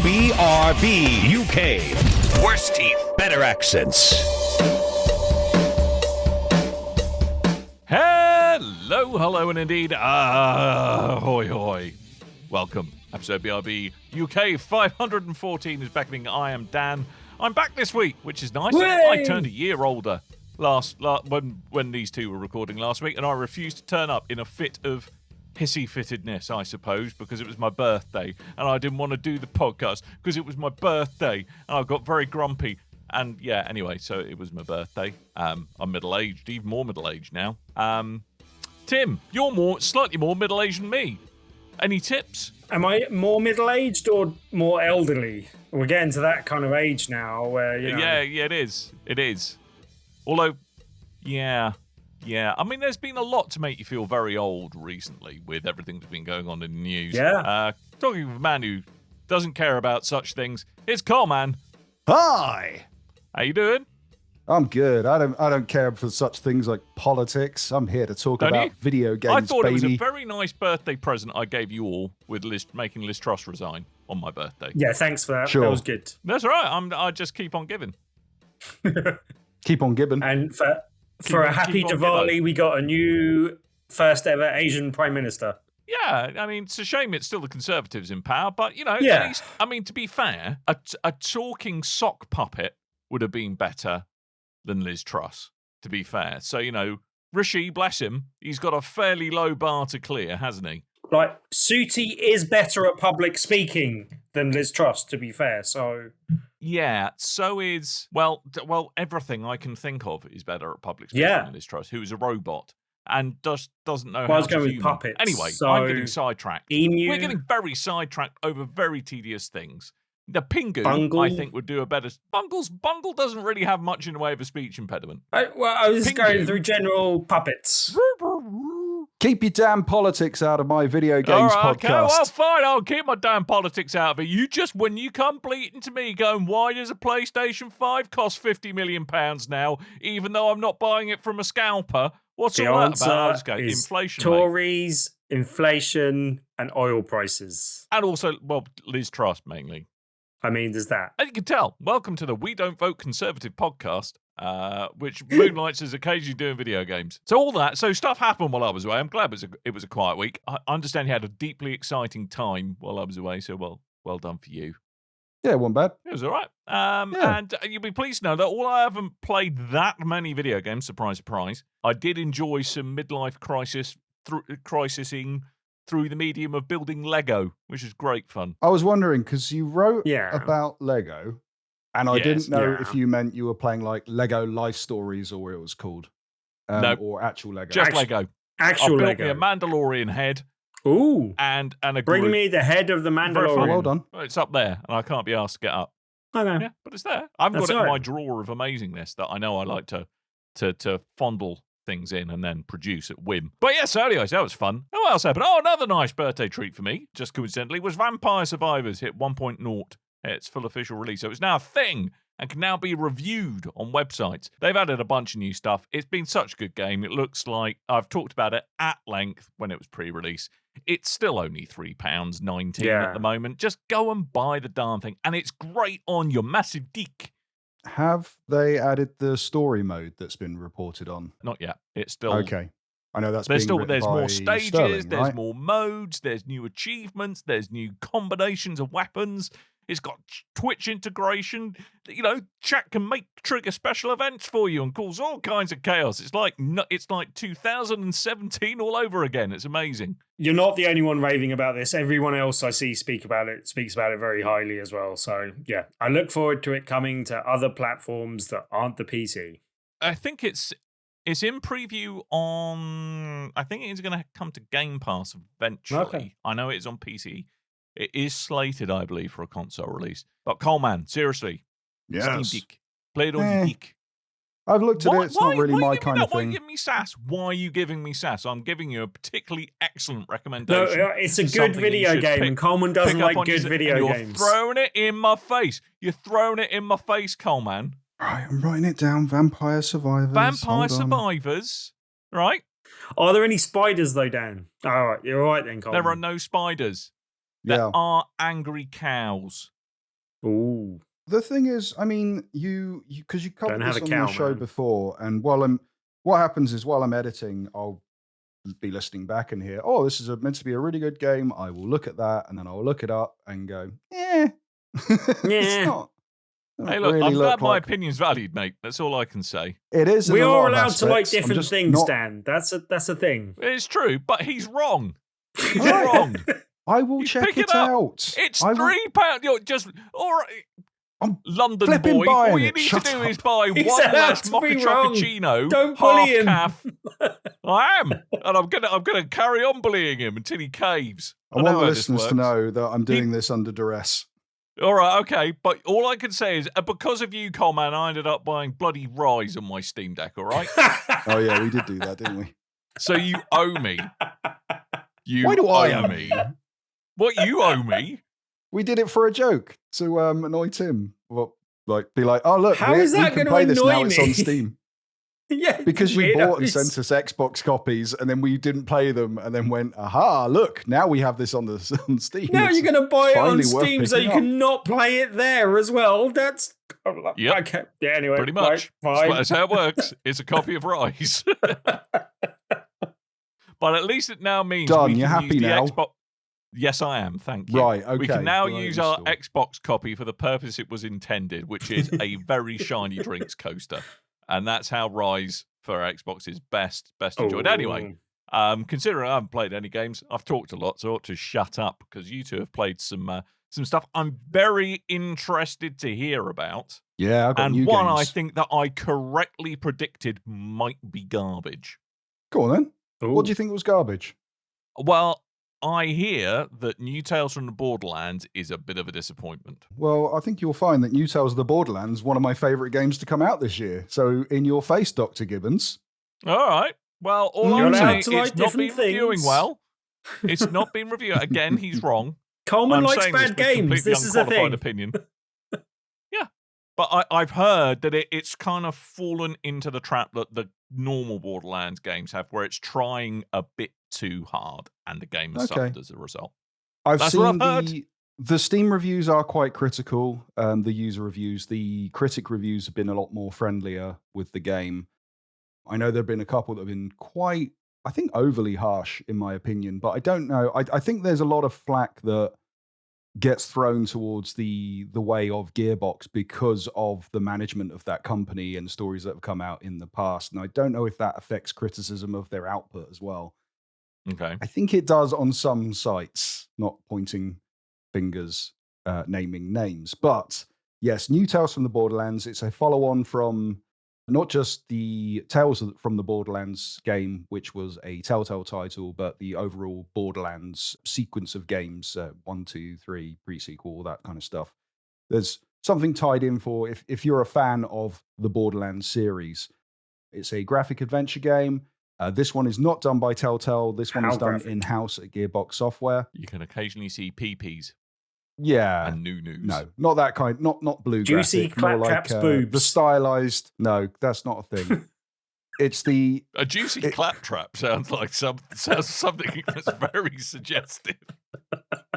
BRB UK. Worse teeth, better accents. Hello, and indeed, hoy hoy. Welcome. Episode BRB UK 514 is beckoning. I am Dan. I'm back this week, which is nice. Hooray! I turned a year older when these two were recording last week, and I refused to turn up in a fit of hissy-fittedness, I suppose, because it was my birthday, and I didn't want to do the podcast because it was my birthday, and I got very grumpy. And yeah, anyway, so it was my birthday. I'm middle-aged, even more middle-aged now. Tim, you're slightly more middle-aged than me. Any tips? Am I more middle-aged or more elderly? We're getting to that kind of age now where, you know... Yeah, it is. It is. Although, yeah. I mean, there's been a lot to make you feel very old recently with everything that's been going on in the news. Yeah. Talking with a man who doesn't care about such things, it's Coleman. Hi. How you doing? I'm good. I don't care for such things like politics. I'm here to talk Don't about you? video games, I thought baby. it was a very nice birthday present I gave you all with making Liz Truss resign on my birthday. Yeah, thanks for that. Sure. That was good. That's all right. I just keep on giving. Keep on giving. And for a happy keep on Diwali, giving. we got a new first ever Asian Prime Minister. Yeah, I mean, it's a shame it's still the Conservatives in power, but, you know, Yeah. at least, I mean, to be fair, a talking sock puppet would have been better than Liz Truss, to be fair. So, you know, Rishi, bless him, he's got a fairly low bar to clear, hasn't he? Like, Sooty is better at public speaking than Liz Truss, to be fair, so... Yeah, so is, well, everything I can think of is better at public speaking than Liz Truss, who is a robot and doesn't know Well, I how was to going with human. puppets, Anyway, so- I'm getting sidetracked. Emu... We're getting very sidetracked over very tedious things. The Pingu, Bungle. I think, would do a better... Bungle doesn't really have much in the way of a speech impediment. I was Pingu. going through general puppets. Keep your damn politics out of my video games All right, podcast. okay, well, fine, I'll keep my damn politics out of it. You just, when you come bleating to me going, why does a PlayStation 5 cost £50 million now, even though I'm not buying it from a scalper? What's The all that answer about? I'll just go, is inflation, mate. Tories, inflation, and oil prices. And also, well, Liz Truss, mainly. I mean, there's that. As you can tell, welcome to the We Don't Vote Conservative podcast, which moonlights as occasionally doing video games. So all that, so stuff happened while I was away. I'm glad it was a quiet week. I understand you had a deeply exciting time while I was away, so well done for you. Yeah, one bad. It was all right. Yeah. And you'll be pleased to know that although I haven't played that many video games, surprise, surprise, I did enjoy some midlife crisising through the medium of building Lego, which is great fun. I was wondering, because you wrote Yeah. about Lego, and I Yes. didn't know Yeah. if you meant you were playing like Lego Life Stories or what it was called. No. Or actual Lego. Just Actu- Lego. Actual I built Lego. me a Mandalorian head Ooh. and a Bring Groot. me the head of the Very Oh, Mandalorian. well done. It's up there, and I can't be asked to get up. Okay. Yeah, but it's there. I've got That's it in all my right. drawer of amazingness that I know I like to fondle things in and then produce at whim. But yeah, so anyways, that was fun. And what else happened? Oh, another nice birthday treat for me, just coincidentally, was Vampire Survivors hit 1.0 its full official release. So it's now a thing and can now be reviewed on websites. They've added a bunch of new stuff. It's been such a good game. It looks like I've talked about it at length when it was pre-release. It's still only £3.19 Yeah. at the moment. Just go and buy the darn thing. And it's great on your massive dick. Have they added the story mode that's been reported on? Not yet. It's still... Okay. I know that's There's being still written there's by more stages, Sterling, there's right? more modes, there's new achievements, there's new combinations of weapons. It's got Twitch integration. You know, chat can trigger special events for you and cause all kinds of chaos. It's like 2017 all over again. It's amazing. You're not the only one raving about this. Everyone else I see speaks about it very highly as well. So yeah, I look forward to it coming to other platforms that aren't the PC. I think it's in preview on... I think it's going to come to Game Pass eventually. Okay. I know it's on PC. It is slated, I believe, for a console release. But Coleman, seriously, Steam Yes. Dick. Play it on your dick. I've looked at Why- it. It's not why- really why my you giving kind me of that? Why are you thing. giving me sass? Why are you giving me sass? I'm giving you a particularly excellent No, recommendation. it's a good Something you video should game, pick- and Coleman doesn't pick up like on good your- video and you're games. throwing it in my face. You're throwing it in my face, Coleman. Right, I'm writing it down. Vampire Survivors. Vampire Hold on. Survivors, right? Are there any spiders though, Dan? All right, you're all right then, Coleman. There are no spiders. There Yeah. are angry cows. Ooh. The thing is, I mean, because you covered Don't have this a on your cow, show man. before, and what happens is while I'm editing, I'll be listening back and hear, oh, this is meant to be a really good game. I will look at that, and then I'll look it up and go, it's Yeah. not. Hey, look, really I'm glad my like opinion's valued, mate. That's all I can say. it is. We in a are lot of allowed to like aspects. I'm different just things, not- Dan. That's a thing. It's true, but he's wrong. He's All right. wrong. I will You check pick it it up. out. It's I will- £3. You're just all right. I'm London flipping boy. buying All you it. need Shut to do up. is buy He's one allowed less to mocha be wrong. chocochino, Don't half bully him. calf. I am, and I'm gonna carry on bullying him until he caves. I know want the how this listeners to works. know that I'm doing this under duress. All right, okay, but all I can say is because of you, Coleman, I ended up buying bloody Rise on my Steam Deck. All right, Oh yeah, we did do that, didn't we? so you owe me. You Why do I owe owe me? What you owe me? We did it for a joke to annoy Tim. Well, be like, oh look, How we is that can gonna play this now. annoy It's on me? Steam Yeah, because you bought and weirdos. sent us Xbox copies, and then we didn't play them, and then went, aha, look, now we have this on on Steam. Now It's you're going to buy it on finally worth Steam so you picking up. can not play it there as well. That's Yep. okay. Yeah, anyway, Pretty much. Right, That's how it works. It's a copy of Rise. But at least it now means Done, we you're can happy use the now? Xbox. Yes, I am. Thank you. Right, We can okay, now right, use our install. Xbox copy for the purpose it was intended, which is a very shiny drinks coaster. And that's how Rise for Xbox is best enjoyed. Anyway, considering I haven't played any games, I've talked a lot, so I ought to shut up because you two have played some stuff I'm very interested to hear about. Yeah, I've got And new one games. I think that I correctly predicted might be garbage. Go on then. Ooh. What do you think was garbage? Well, I hear that New Tales from the Borderlands is a bit of a disappointment. Well, I think you'll find that New Tales of the Borderlands, one of my favourite games to come out this year. So, in your face, Dr. Gibbons. All right. Well, all You're I'm allowed saying to like it's not been different reviewing things. well. It's not been reviewed. Again, he's wrong. Coleman I'm likes saying this bad with games. completely This is the unqualified thing. opinion. Yeah. But I've heard that it's kind of fallen into the trap that the normal Borderlands games have, where it's trying a bit too hard, and the game has Okay. suffered as a result. I've That's what seen I've heard. the Steam reviews are quite critical. The user reviews, the critic reviews have been a lot more friendlier with the game. I know there have been a couple that have been quite, I think, overly harsh in my opinion, but I don't know. I think there's a lot of flack that gets thrown towards the way of Gearbox because of the management of that company and stories that have come out in the past. And I don't know if that affects criticism of their output as well. Okay. I think it does on some sites, not pointing fingers, naming names. But yes, New Tales from the Borderlands. It's a follow-on from not just the Tales from the Borderlands game, which was a Telltale title, but the overall Borderlands sequence of games, 1, 2, 3, pre-sequel, all that kind of stuff. There's something tied in for if you're a fan of the Borderlands series. It's a graphic adventure game. This one is not done by Telltale. This one How is done graphic? in-house at Gearbox Software. You can occasionally see PPs Yeah. and news. No, not that kind. Not blue Juicy graphic. More like claptrap's boobs. the stylized. No, that's not a thing. It's the A juicy claptrap sounds like something that's very suggestive.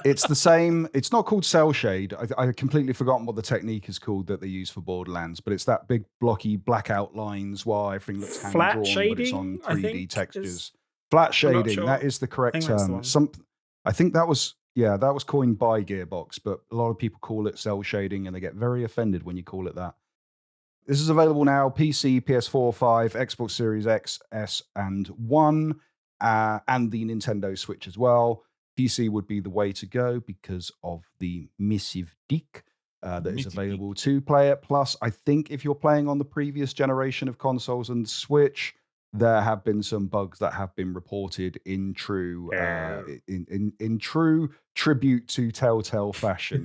it's the same. It's not called cell shade. I completely forgotten what the technique is called that they use for Borderlands, but it's that big blocky black outlines while everything looks hand Flat drawn, but it's on shading, I 3D think, textures. is- Flat I'm not shading. sure. That is the correct think that's the term. one. I think that was coined by Gearbox, but a lot of people call it cell shading, and they get very offended when you call it that. This is available now: PC, PS4, 5, Xbox Series X, S, and 1, and the Nintendo Switch as well. PC would be the way to go because of the massive dick that is Massive available to play it. Plus, I think if you're playing on the previous generation of consoles and Switch, there have been some bugs that have been reported in true Yeah. in true tribute to Telltale fashion.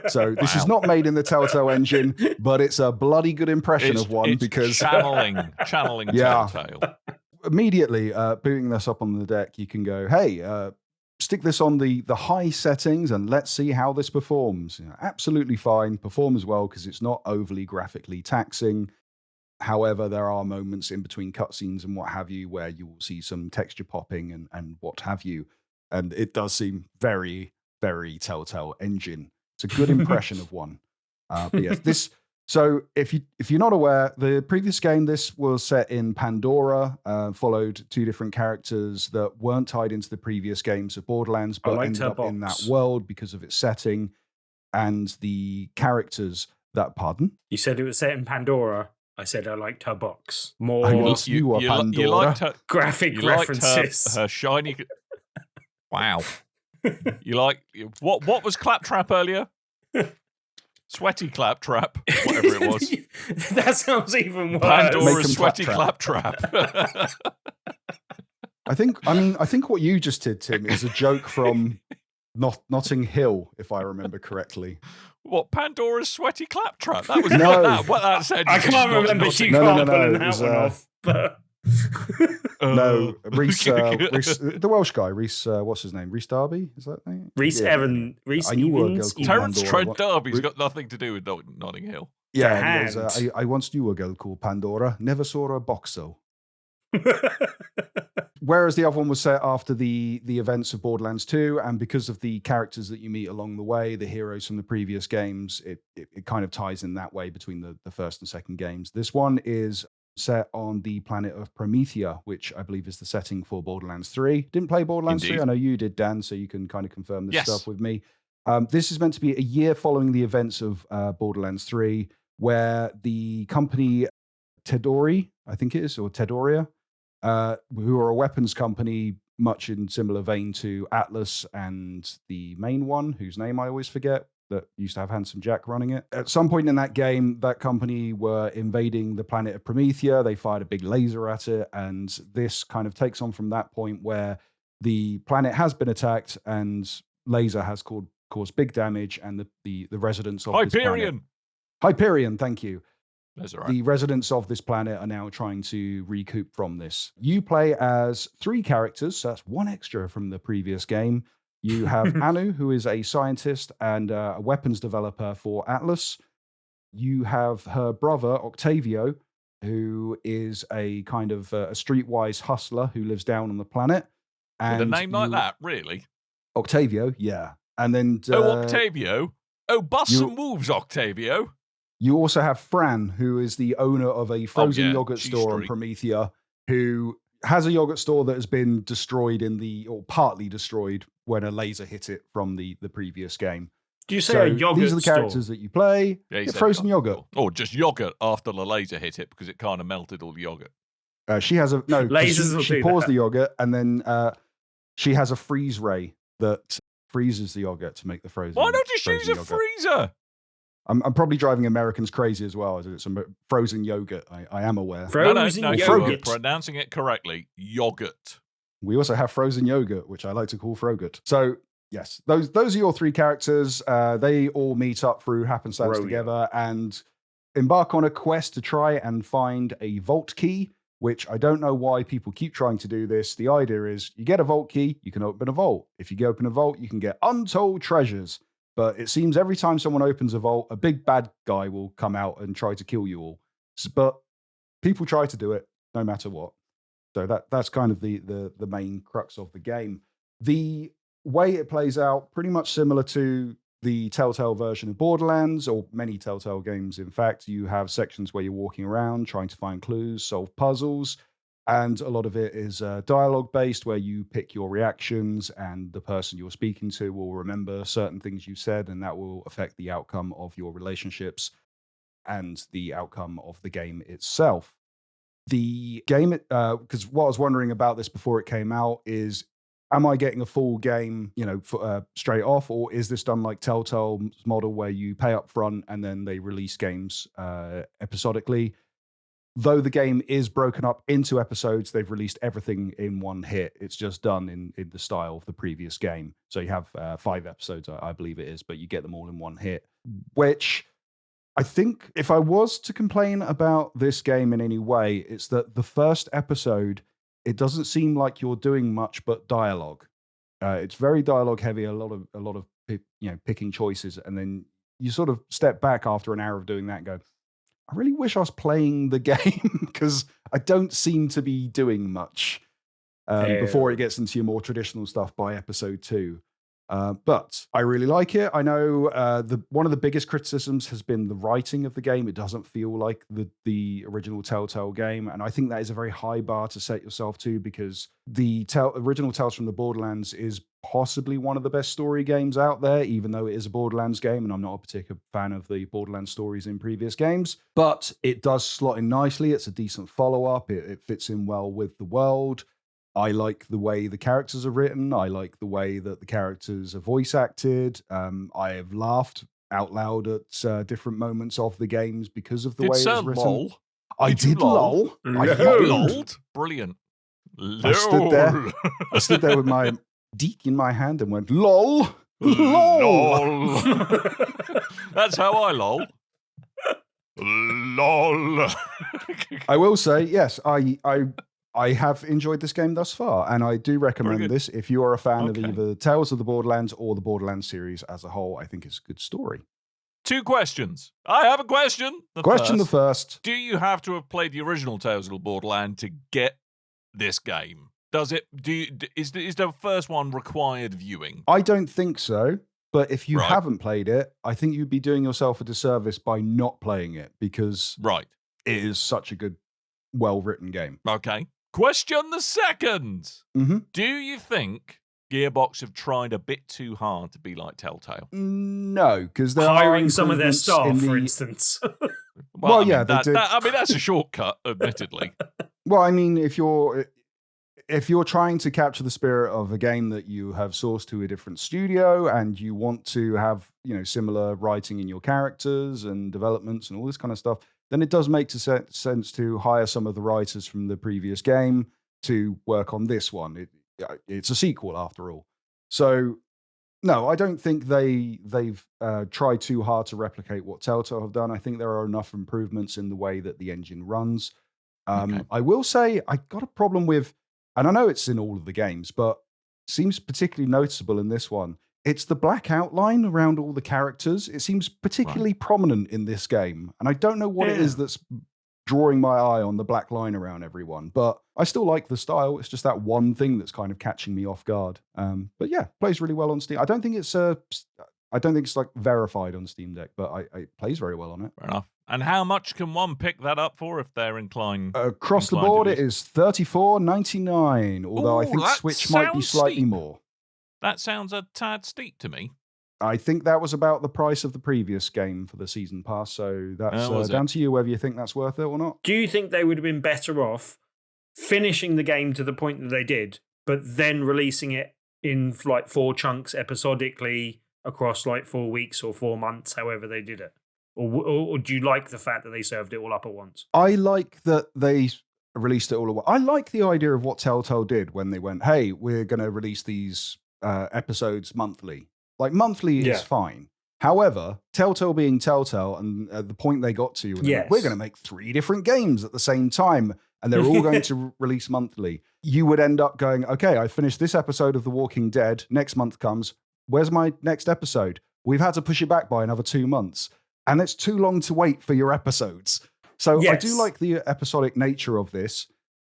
So this is Wow. not made in the Telltale engine, but it's a bloody good impression of one it's because channeling Yeah. Telltale. immediately booting this up on the deck, you can go, hey, stick this on the high settings and let's see how this performs. You know, absolutely fine, performs well because it's not overly graphically taxing. However, there are moments in between cutscenes and what have you where you will see some texture popping and what have you. And it does seem very, very Telltale engine. It's a good impression of one. But yes, this. So if you're not aware, the previous game, this was set in Pandora, followed two different characters that weren't tied into the previous games of Borderlands, but ended up in that world because of its setting and the characters that. Pardon? You said it was set in Pandora. I said I liked her box more. You liked her graphic references. Her shiny. Wow. You like what was Claptrap earlier? Sweaty Claptrap, whatever it was. That sounds even worse. Pandora's sweaty Claptrap. I think what you just did, Tim, is a joke from Notting Hill, if I remember correctly. What, Pandora's sweaty Claptrap? That was what that said. I can't remember. You can't pull that one off. No, Reese, the Welsh guy, Reese, what's his name? Reese Darby? Is that name? Reese Evans. Terence Trent Darby's got nothing to do with Notting Hill. Yeah, I once knew a girl called Pandora. Never saw her box though. Whereas the other one was set after the events of Borderlands 2, and because of the characters that you meet along the way, the heroes from the previous games, it kind of ties in that way between the first and second games. This one is set on the planet of Promethea, which I believe is the setting for Borderlands 3. Didn't play Borderlands 3. I know you did, Dan, so you can kind of confirm this stuff with me. This is meant to be a year following the events of Borderlands 3, where the company Tedori, I think it is, or Tedoria, who are a weapons company, much in similar vein to Atlas and the main one, whose name I always forget, that used to have Handsome Jack running it. At some point in that game, that company were invading the planet of Promethea. They fired a big laser at it, and this kind of takes on from that point where the planet has been attacked and laser has caused big damage, and the residents of Hyperion. Hyperion, thank you. That's all right. The residents of this planet are now trying to recoup from this. You play as 3 characters, so that's 1 extra from the previous game. You have Anu, who is a scientist and a weapons developer for Atlas. You have her brother, Octavio, who is a kind of a streetwise hustler who lives down on the planet. And with a name like that, really? Octavio, yeah. And then... Octavio? Oh, bust some moves, Octavio. You also have Fran, who is the owner of a frozen yogurt store in Promethea, who has a yogurt store that has been destroyed or partly destroyed when a laser hit it from the previous game. Do you say a yogurt store? These are the characters that you play. Yeah, frozen yogurt. Or just yogurt after the laser hit it because it kind of melted all the yogurt. She has she pours the yogurt, and then she has a freeze ray that freezes the yogurt to make the frozen. Why not just use a freezer? I'm probably driving Americans crazy as well. It's a frozen yogurt. I am aware. No, you're pronouncing it correctly. Yogurt. We also have frozen yogurt, which I like to call Frogurt. So yes, those are your 3 characters. They all meet up through happenstance together and embark on a quest to try and find a vault key, which I don't know why people keep trying to do this. The idea is you get a vault key, you can open a vault. If you open a vault, you can get untold treasures. But it seems every time someone opens a vault, a big bad guy will come out and try to kill you all. But people try to do it no matter what. So that's kind of the main crux of the game. The way it plays out, pretty much similar to the Telltale version of Borderlands, or many Telltale games, in fact. You have sections where you're walking around, trying to find clues, solve puzzles, and a lot of it is dialogue-based, where you pick your reactions, and the person you're speaking to will remember certain things you said, and that will affect the outcome of your relationships and the outcome of the game itself. The game, because what I was wondering about this before it came out is, am I getting a full game, straight off, or is this done like Telltale's model where you pay up front and then they release games episodically? Though the game is broken up into episodes, they've released everything in one hit. It's just done in the style of the previous game. So you have 5 episodes, I believe it is, but you get them all in one hit, which I think if I was to complain about this game in any way, it's that the first episode, it doesn't seem like you're doing much but dialogue. It's very dialogue heavy, a lot of picking choices, and then you sort of step back after an hour of doing that and go, I really wish I was playing the game because I don't seem to be doing much before it gets into your more traditional stuff by episode 2. But I really like it. I know one of the biggest criticisms has been the writing of the game. It doesn't feel like the original Telltale game, and I think that is a very high bar to set yourself to, because the original Tales from the Borderlands is possibly one of the best story games out there, even though it is a Borderlands game, and I'm not a particular fan of the Borderlands stories in previous games. But it does slot in nicely. It's a decent follow-up. It fits in well with the world. I like the way the characters are written. I like the way that the characters are voice acted. I have laughed out loud at different moments of the games because of the way it's written. Lol? I did lol. I did Lolled? Brilliant. I stood there with my deek in my hand and went, lol. Lol. That's how I lol. Lol. I will say, yes, I have enjoyed this game thus far, and I do recommend this if you are a fan of either Tales of the Borderlands or the Borderlands series as a whole. I think it's a good story. 2 questions. I have a question. The first. Do you have to have played the original Tales of the Borderlands to get this game? Does it? Is the first one required viewing? I don't think so. But if you haven't played it, I think you'd be doing yourself a disservice by not playing it, because it is such a good, well-written game. Okay. Question the second. Mm-hmm. Do you think Gearbox have tried a bit too hard to be like Telltale? No, because they're hiring some of their staff, for instance. Well, yeah, they did. That's a shortcut, admittedly. Well, I mean, if you're trying to capture the spirit of a game that you have sourced to a different studio, and you want to have, similar writing in your characters and developments and all this kind of stuff, then it does make sense to hire some of the writers from the previous game to work on this one. It's a sequel after all. So, no, I don't think they've tried too hard to replicate what Telltale have done. I think there are enough improvements in the way that the engine runs. I will say I got a problem with, and I know it's in all of the games, but it seems particularly noticeable in this one. It's the black outline around all the characters. It seems particularly prominent in this game. And I don't know what it is that's drawing my eye on the black line around everyone. But I still like the style. It's just that one thing that's kind of catching me off guard. But yeah, plays really well on Steam. I don't think it's like verified on Steam Deck, but it plays very well on it. Fair enough. And how much can one pick that up for if they're inclined? Across the board, it is $34.99. Although I think Switch might be slightly more. That sounds a tad steep to me. I think that was about the price of the previous game for the season pass, so that's down to you whether you think that's worth it or not. Do you think they would have been better off finishing the game to the point that they did, but then releasing it in like 4 chunks episodically across like 4 weeks or 4 months, however they did it? Or do you like the fact that they served it all up at once? I like that they released it all at once. I like the idea of what Telltale did when they went, hey, we're going to release these episodes monthly. Like, monthly is fine. However, Telltale being Telltale, and the point they got to, we're going to make 3 different games at the same time, and they're all going to release monthly. You would end up going, okay, I finished this episode of The Walking Dead. Next month comes. Where's my next episode? We've had to push it back by another 2 months. And it's too long to wait for your episodes. So I do like the episodic nature of this.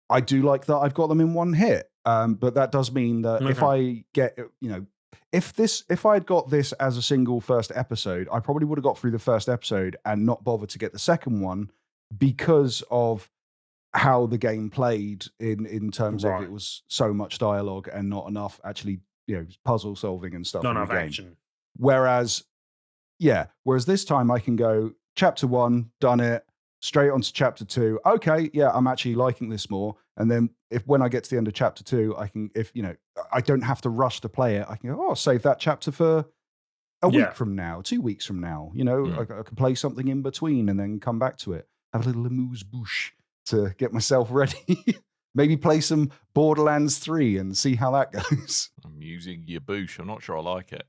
I do like that I've got them in one hit. But that does mean that if I get, if I had got this as a single first episode, I probably would have got through the first episode and not bothered to get the second one because of how the game played in terms of it was so much dialogue and not enough actually, puzzle solving and stuff. Not enough action. Whereas this time I can go chapter 1, done it, straight on to chapter 2. Okay, yeah, I'm actually liking this more. And then when I get to the end of chapter 2, I can, I don't have to rush to play it. I can go, save that chapter for a week from now, 2 weeks from now. I can play something in between and then come back to it. Have a little amuse-bouche to get myself ready. Maybe play some Borderlands 3 and see how that goes. I'm using your boosh. I'm not sure I like it.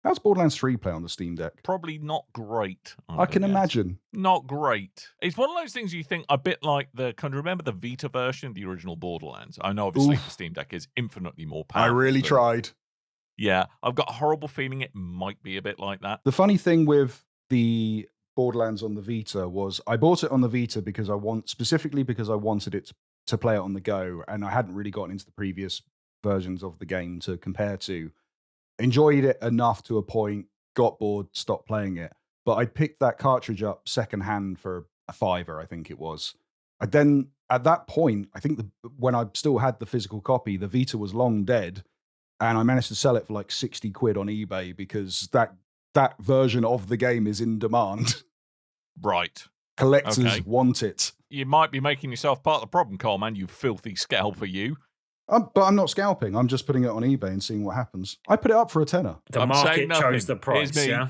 How's Borderlands 3 play on the Steam Deck? Probably not great. I can imagine. Not great. It's one of those things you think a bit like can you remember the Vita version of the original Borderlands? I know obviously the Steam Deck is infinitely more powerful. I really tried. Yeah, I've got a horrible feeling it might be a bit like that. The funny thing with the Borderlands on the Vita was I bought it on the Vita because I wanted it to play it on the go, and I hadn't really gotten into the previous versions of the game to compare to. enjoyed it enough to a point, got bored, stopped playing it. But I picked that cartridge up secondhand for a $5, I think it was. I then, at that point, I think when I still had the physical copy, the Vita was long dead, and I managed to sell it for like 60 quid on eBay because that version of the game is in demand. Right. Collectors want it. You might be making yourself part of the problem, Coleman, you filthy scalper, you. But I'm not scalping. I'm just putting it on eBay and seeing what happens. I put it up for a tenner. The market chose the price, Here's me. yeah?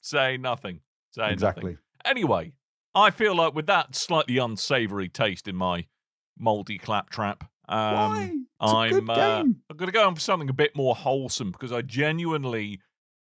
Say nothing. Say Exactly. nothing. Anyway, I feel like with that slightly unsavory taste in my mouldy claptrap, Why? It's a good game. I'm going to go on for something a bit more wholesome because I genuinely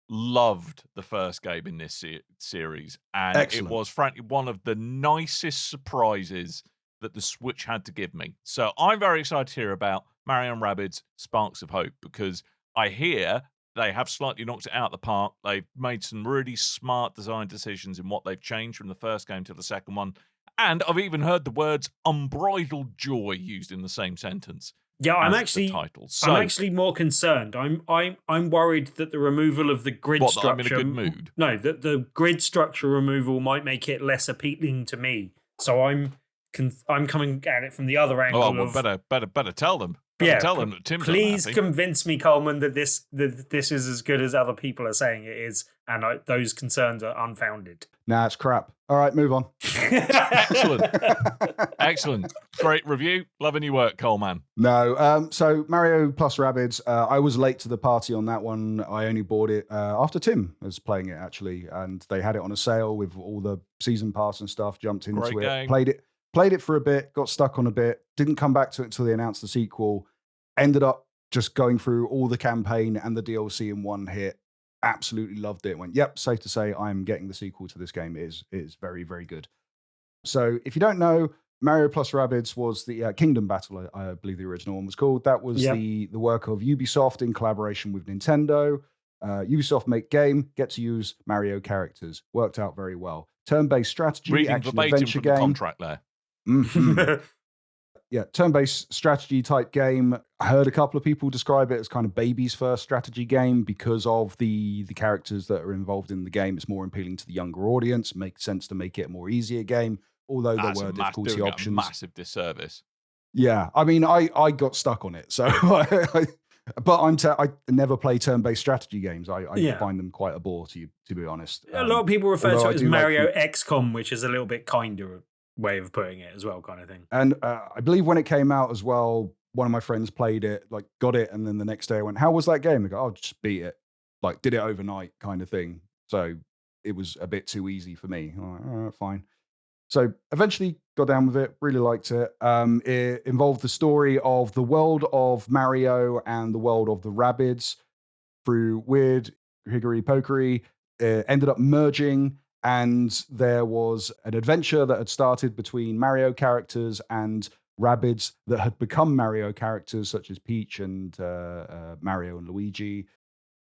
loved the first game in this series. And Excellent. it was, frankly, one of the nicest surprises that the Switch had to give me. So I'm very excited to hear about Mario and Rabbids Sparks of Hope because I hear they have slightly knocked it out of the park. They've made some really smart design decisions in what they've changed from the first game to the second one. And I've even heard the words unbridled joy used in the same sentence. Yeah, I'm actually more concerned. I'm worried that the removal of the grid structure. That I'm in a good mood? No, that the grid structure removal might make it less appealing to me. So I'm coming at it from the other angle. Oh, well, better tell them. Tell them that Tim's please unhappy. convince me, Coleman, that this is as good as other people are saying it is, and those concerns are unfounded. Nah, it's crap. All right, move on. Excellent. Great review. Loving your work, Coleman. No, so Mario plus Rabbids, I was late to the party on that one. I only bought it after Tim was playing it, actually, and they had it on a sale with all the season pass and stuff, jumped into Great it, game. played it for a bit, got stuck on a bit, didn't come back to it until they announced the sequel, ended up just going through all the campaign and the DLC in one hit. Absolutely loved it. Went, yep, safe to say I'm getting the sequel to this game. It is very, very good. So if you don't know, Mario plus Rabbids was the Kingdom Battle, I believe the original one was called. That was the work of Ubisoft in collaboration with Nintendo. Ubisoft make game, get to use Mario characters. Worked out very well. Turn-based strategy, Reading action verbatim adventure from game. the contract there. Mhm. Yeah, turn-based strategy type game. I heard a couple of people describe it as kind of baby's first strategy game because of the characters that are involved in the game. It's more appealing to the younger audience. Makes sense to make it a more easier game, although there were difficulty doing options. A massive disservice. Yeah, I mean, I got stuck on it, so but I never play turn-based strategy games. I find them quite a bore, to be honest. A lot of people refer to it as Mario XCOM, which is a little bit kinder way of putting it as well, kind of thing. And I believe when it came out as well, one of my friends played it, like got it, and then the next day I went, "How was that game?" They go, "Oh, just beat it." Like did it overnight, kind of thing. So it was a bit too easy for me. I'm like, all right, fine. So eventually got down with it. Really liked it. It involved the story of the world of Mario and the world of the Rabbids through weird higgery-pokery. It ended up merging. And there was an adventure that had started between Mario characters and Rabbids that had become Mario characters, such as Peach and Mario and Luigi.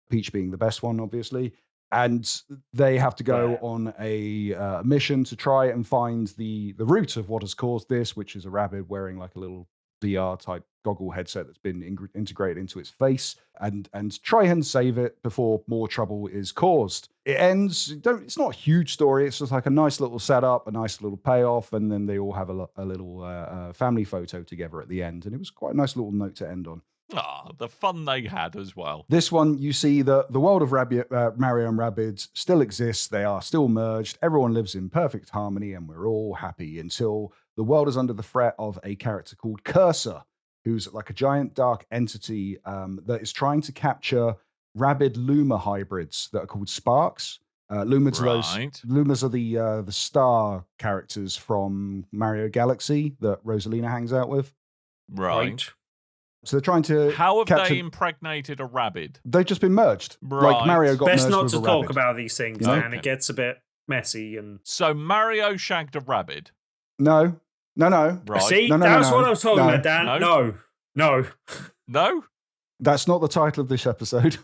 Peach being the best one, obviously. And they have to go on a mission to try and find the root of what has caused this, which is a Rabbid wearing like a little VR type goggle headset that's been integrated into its face, and try and save it before more trouble is caused. It ends. It's not a huge story. It's just like a nice little setup, a nice little payoff, and then they all have a little family photo together at the end. And it was quite a nice little note to end on. Ah, the fun they had as well. This one, you see the world of Mario and Rabbids still exists. They are still merged. Everyone lives in perfect harmony, and we're all happy until the world is under the threat of a character called Cursor, who's like a giant dark entity that is trying to capture Rabbid Luma hybrids that are called Sparks. Lumas are the star characters from Mario Galaxy that Rosalina hangs out with. Right. So they're trying to. How have they impregnated a Rabbid? They've just been merged. Right. Like Mario got Best merged not with to a talk Rabbid. about these things, man. It gets a bit messy. And so Mario shagged a Rabbid. No. Right. See, no, that's what I was talking no. about, Dan. No. That's not the title of this episode.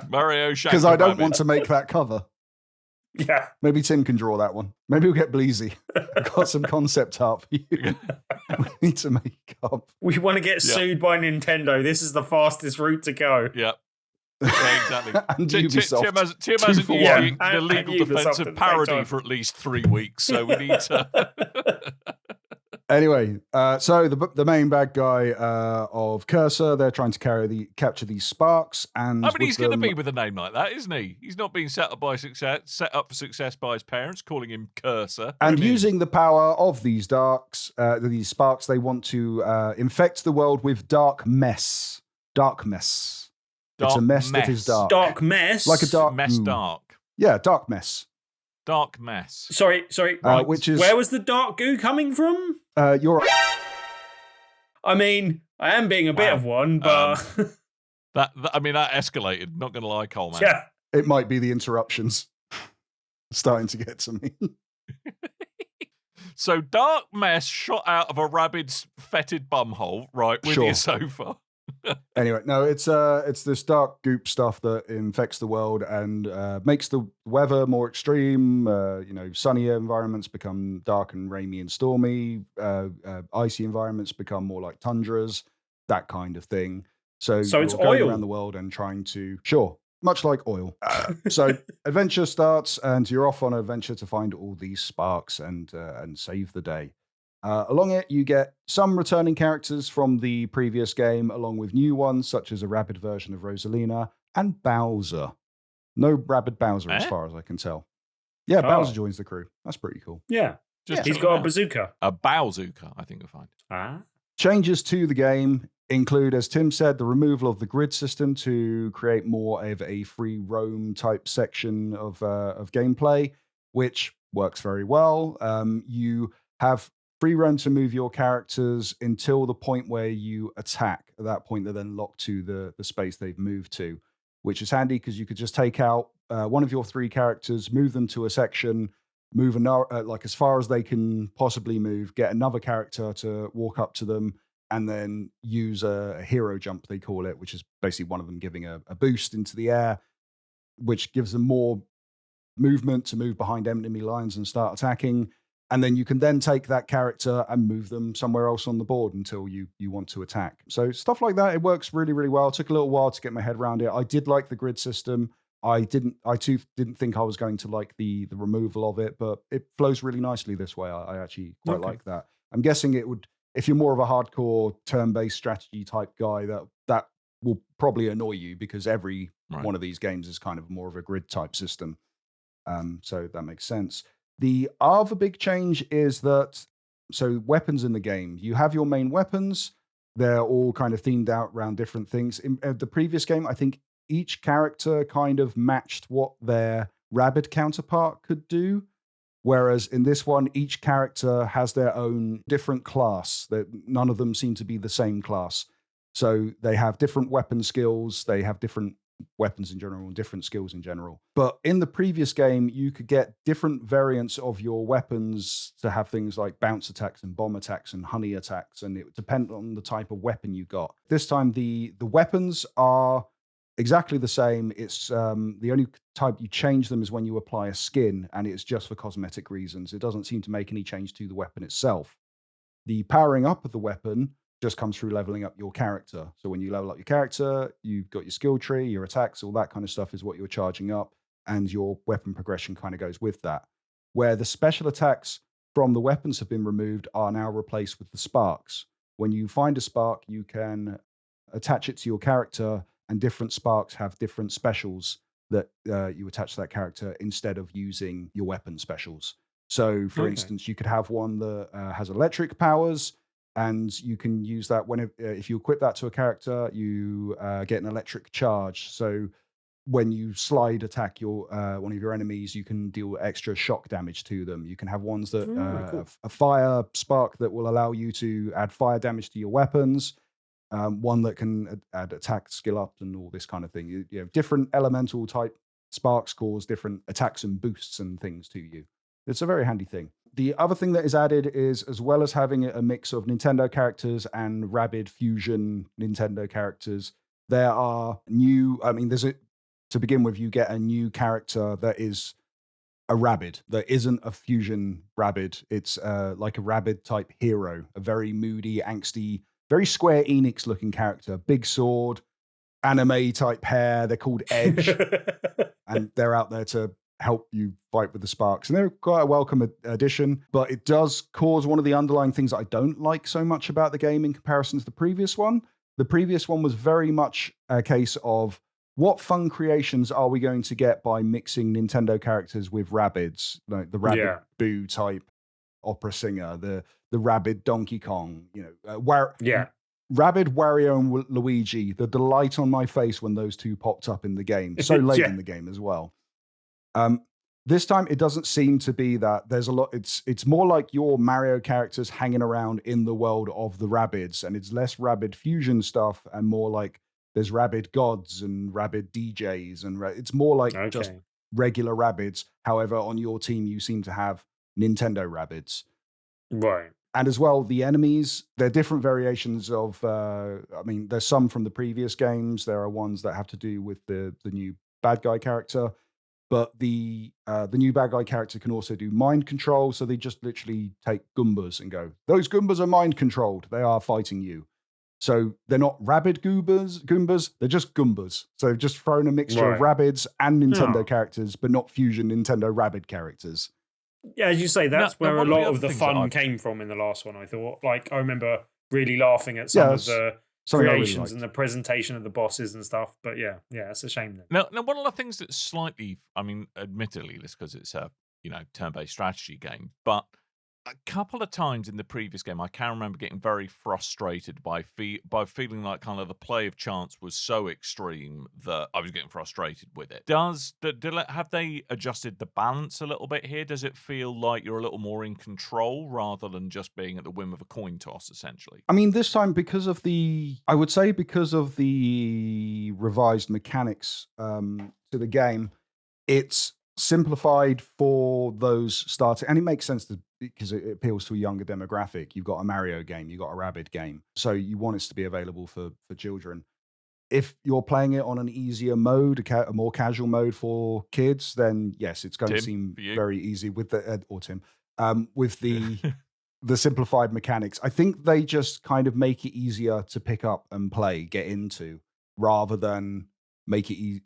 Mario shagged because I don't Rabbid. want to make that cover. Yeah. Maybe Tim can draw that one. Maybe we'll get Bleezy. Got some concept art for you. We need to make up. We want to get sued by Nintendo. This is the fastest route to go. Yeah. Yeah, exactly. And Tim Ubisoft. Tim hasn't for used one. the legal and defense Ubisoft at of the same parody time. for at least 3 weeks, so we need to. Anyway, so the main bad guy of Cursor, they're trying to capture these sparks, and I mean, he's going to them- be with a name like that, isn't he? He's not being set up for success by his parents, calling him Cursor. And isn't he? using the power of these these sparks, they want to infect the world with dark mess. Dark mess. It's a mess that is dark. Dark mess. Like a dark mess, goo. dark, Yeah, dark mess. dark mess. Sorry. Right. Which is Where was the dark goo coming from? you're I mean, I am being a bit Wow. of one, but That escalated. Not going to lie, Coleman. yeah. It might be the interruptions starting to get to me. So dark mess shot out of a Rabbids fetid bumhole, right, with Sure. your sofa. Anyway, no, it's this dark goop stuff that infects the world and makes the weather more extreme. Sunnier environments become dark and rainy and stormy. Icy environments become more like tundras, that kind of thing. So So you're it's going oil. around the world and trying to much like oil. So adventure starts, and you're off on an adventure to find all these sparks and save the day. Along it, you get some returning characters from the previous game, along with new ones, such as a Rabbid version of Rosalina and Bowser. No Rabbid Bowser, as Eh? far as I can tell. Yeah, Oh. Bowser joins the crew. That's pretty cool. Yeah. Just He's check got it a out. bazooka. A Bowzooka, I think you'll find. Ah. Changes to the game include, as Tim said, the removal of the grid system to create more of a free roam type section of gameplay, which works very well. You have free roam to move your characters until the point where you attack. At that point, they're then locked to the space they've moved to, which is handy because you could just take out one of your 3 characters, move them to a section, move like as far as they can possibly move, get another character to walk up to them, and then use a hero jump, they call it, which is basically one of them giving a boost into the air, which gives them more movement to move behind enemy lines and start attacking. And then you can then take that character and move them somewhere else on the board until you want to attack. So stuff like that, it works really, really well. It took a little while to get my head around it. I did like the grid system. I too didn't think I was going to like the removal of it, but it flows really nicely this way. I actually quite Okay. like that. I'm guessing it would, if you're more of a hardcore turn-based strategy type guy, that will probably annoy you because every Right. one of these games is kind of more of a grid type system. So that makes sense. The other big change is that, so weapons in the game, you have your main weapons. They're all kind of themed out around different things. In the previous game, I think each character kind of matched what their Rabbid counterpart could do. Whereas in this one, each character has their own different class. None of them seem to be the same class. So they have different weapon skills. They have different weapons in general and different skills in general. But in the previous game, you could get different variants of your weapons to have things like bounce attacks and bomb attacks and honey attacks, and it would depend on the type of weapon you got. This time, the weapons are exactly the same. It's the only type you change them is when you apply a skin, and it's just for cosmetic reasons. It doesn't seem to make any change to the weapon itself. The powering up of the weapon just comes through leveling up your character. So when you level up your character, you've got your skill tree, your attacks, all that kind of stuff is what you're charging up, and your weapon progression kind of goes with that. Where the special attacks from the weapons have been removed are now replaced with the sparks. When you find a spark, you can attach it to your character, and different sparks have different specials that you attach to that character instead of using your weapon specials. So, for Okay. instance, you could have one that has electric powers, and you can use that if you equip that to a character, you get an electric charge. So when you slide attack your one of your enemies, you can deal extra shock damage to them. You can have ones that Cool. have a fire spark that will allow you to add fire damage to your weapons. One that can add attack skill up and all this kind of thing. You have different elemental type sparks cause different attacks and boosts and things to you. It's a very handy thing. The other thing that is added is, as well as having a mix of Nintendo characters and Rabbid Fusion Nintendo characters, there are new, to begin with, you get a new character that is a Rabbid that isn't a fusion Rabbid. It's like a Rabbid type hero, a very moody, angsty, very Square Enix looking character, big sword, anime type hair. They're called Edge, and they're out there to help you fight with the sparks. And they're quite a welcome addition, but it does cause one of the underlying things that I don't like so much about the game in comparison to the previous one. The previous one was very much a case of what fun creations are we going to get by mixing Nintendo characters with Rabbids, like the Rabbid Boo type opera singer, the Rabbid Donkey Kong, Rabbid, Wario, and Luigi, the delight on my face when those two popped up in the game, so late in the game as well. This time, it doesn't seem to be that. There's a lot. It's more like your Mario characters hanging around in the world of the Rabbids, and it's less Rabbid fusion stuff and more like there's Rabbid gods and Rabbid DJs, and it's more like just regular Rabbids. However, on your team, you seem to have Nintendo Rabbids. Right. And as well, the enemies, they're different variations of, there's some from the previous games. There are ones that have to do with the new bad guy character. But the new bad guy character can also do mind control. So they just literally take Goombas and go, those Goombas are mind controlled. They are fighting you. So they're not Rabbid Goombas. They're just Goombas. So they've just thrown a mixture of Rabbids and Nintendo characters, but not fusion Nintendo Rabbid characters. Yeah, as you say, that's where a lot of the fun came from in the last one, I thought. Like, I remember really laughing at some of the creations and the presentation of the bosses and stuff. But yeah, it's a shame then. Now, one of the things that's slightly, admittedly, this because it's a turn-based strategy game, but a couple of times in the previous game, I can remember getting very frustrated by feeling like kind of the play of chance was so extreme that I was getting frustrated with it. Have they adjusted the balance a little bit here? Does it feel like you're a little more in control rather than just being at the whim of a coin toss, essentially? I mean, this time because of the revised mechanics to the game, it's simplified for those starting, and it makes sense because it appeals to a younger demographic. You've got a Mario game, you've got a Rabbid game, so you want it to be available for children. If you're playing it on an easier mode, a more casual mode for kids, then yes, it's going to seem very easy with with the simplified mechanics. I think they just kind of make it easier to pick up and play, get into, rather than make it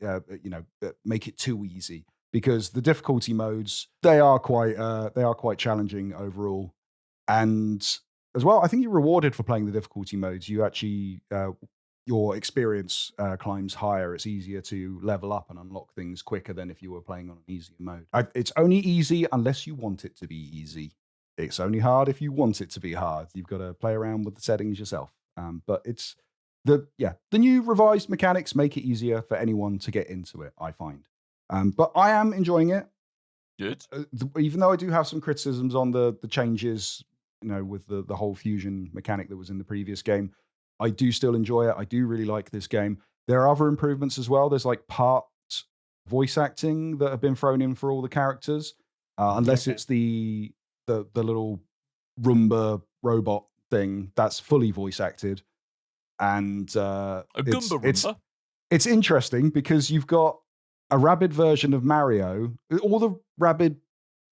make it too easy. Because the difficulty modes, they are quite challenging overall. And as well, I think you're rewarded for playing the difficulty modes. You actually, your experience climbs higher. It's easier to level up and unlock things quicker than if you were playing on an easier mode. It's only easy unless you want it to be easy. It's only hard if you want it to be hard. You've got to play around with the settings yourself. But it's the new revised mechanics make it easier for anyone to get into it, I find. But I am enjoying it. Good. Even though I do have some criticisms on the changes, with the whole fusion mechanic that was in the previous game, I do still enjoy it. I do really like this game. There are other improvements as well. There's like part voice acting that have been thrown in for all the characters, unless it's the little Roomba robot thing that's fully voice acted. And a Goomba Roomba. It's interesting because you've got a Rabbid version of Mario. All the Rabbid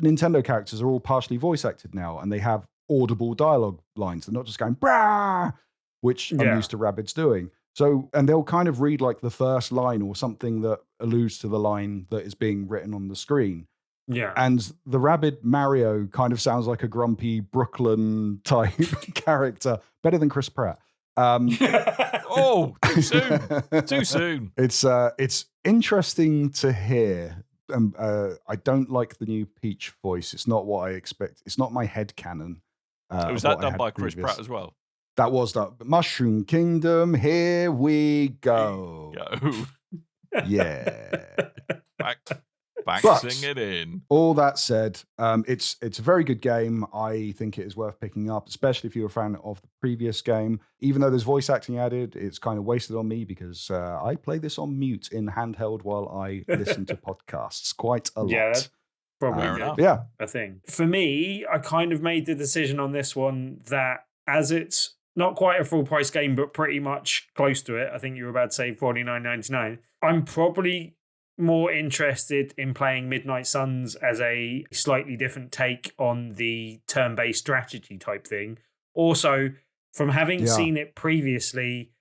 Nintendo characters are all partially voice acted now, and they have audible dialogue lines. They're not just going brah, which I'm used to Rabbids doing. So, and they'll kind of read like the first line or something that alludes to the line that is being written on the screen. Yeah. And the Rabbid Mario kind of sounds like a grumpy Brooklyn type character, better than Chris Pratt. Oh, too soon. Too soon. It's interesting to hear. I don't like the new Peach voice. It's not what I expect. It's not my headcanon. Was that done by Chris Pratt as well? That was done. Mushroom Kingdom, here we go. Yeah. Back sing it in. All that said, it's a very good game. I think it is worth picking up, especially if you're a fan of the previous game. Even though there's voice acting added, it's kind of wasted on me because I play this on mute in handheld while I listen to podcasts quite a lot. Yeah, that's probably a thing. For me, I kind of made the decision on this one that as it's not quite a full price game, but pretty much close to it. I think you were about to say $49.99. I'm probably more interested in playing Midnight Suns as a slightly different take on the turn-based strategy type thing. Also, from having seen it previously,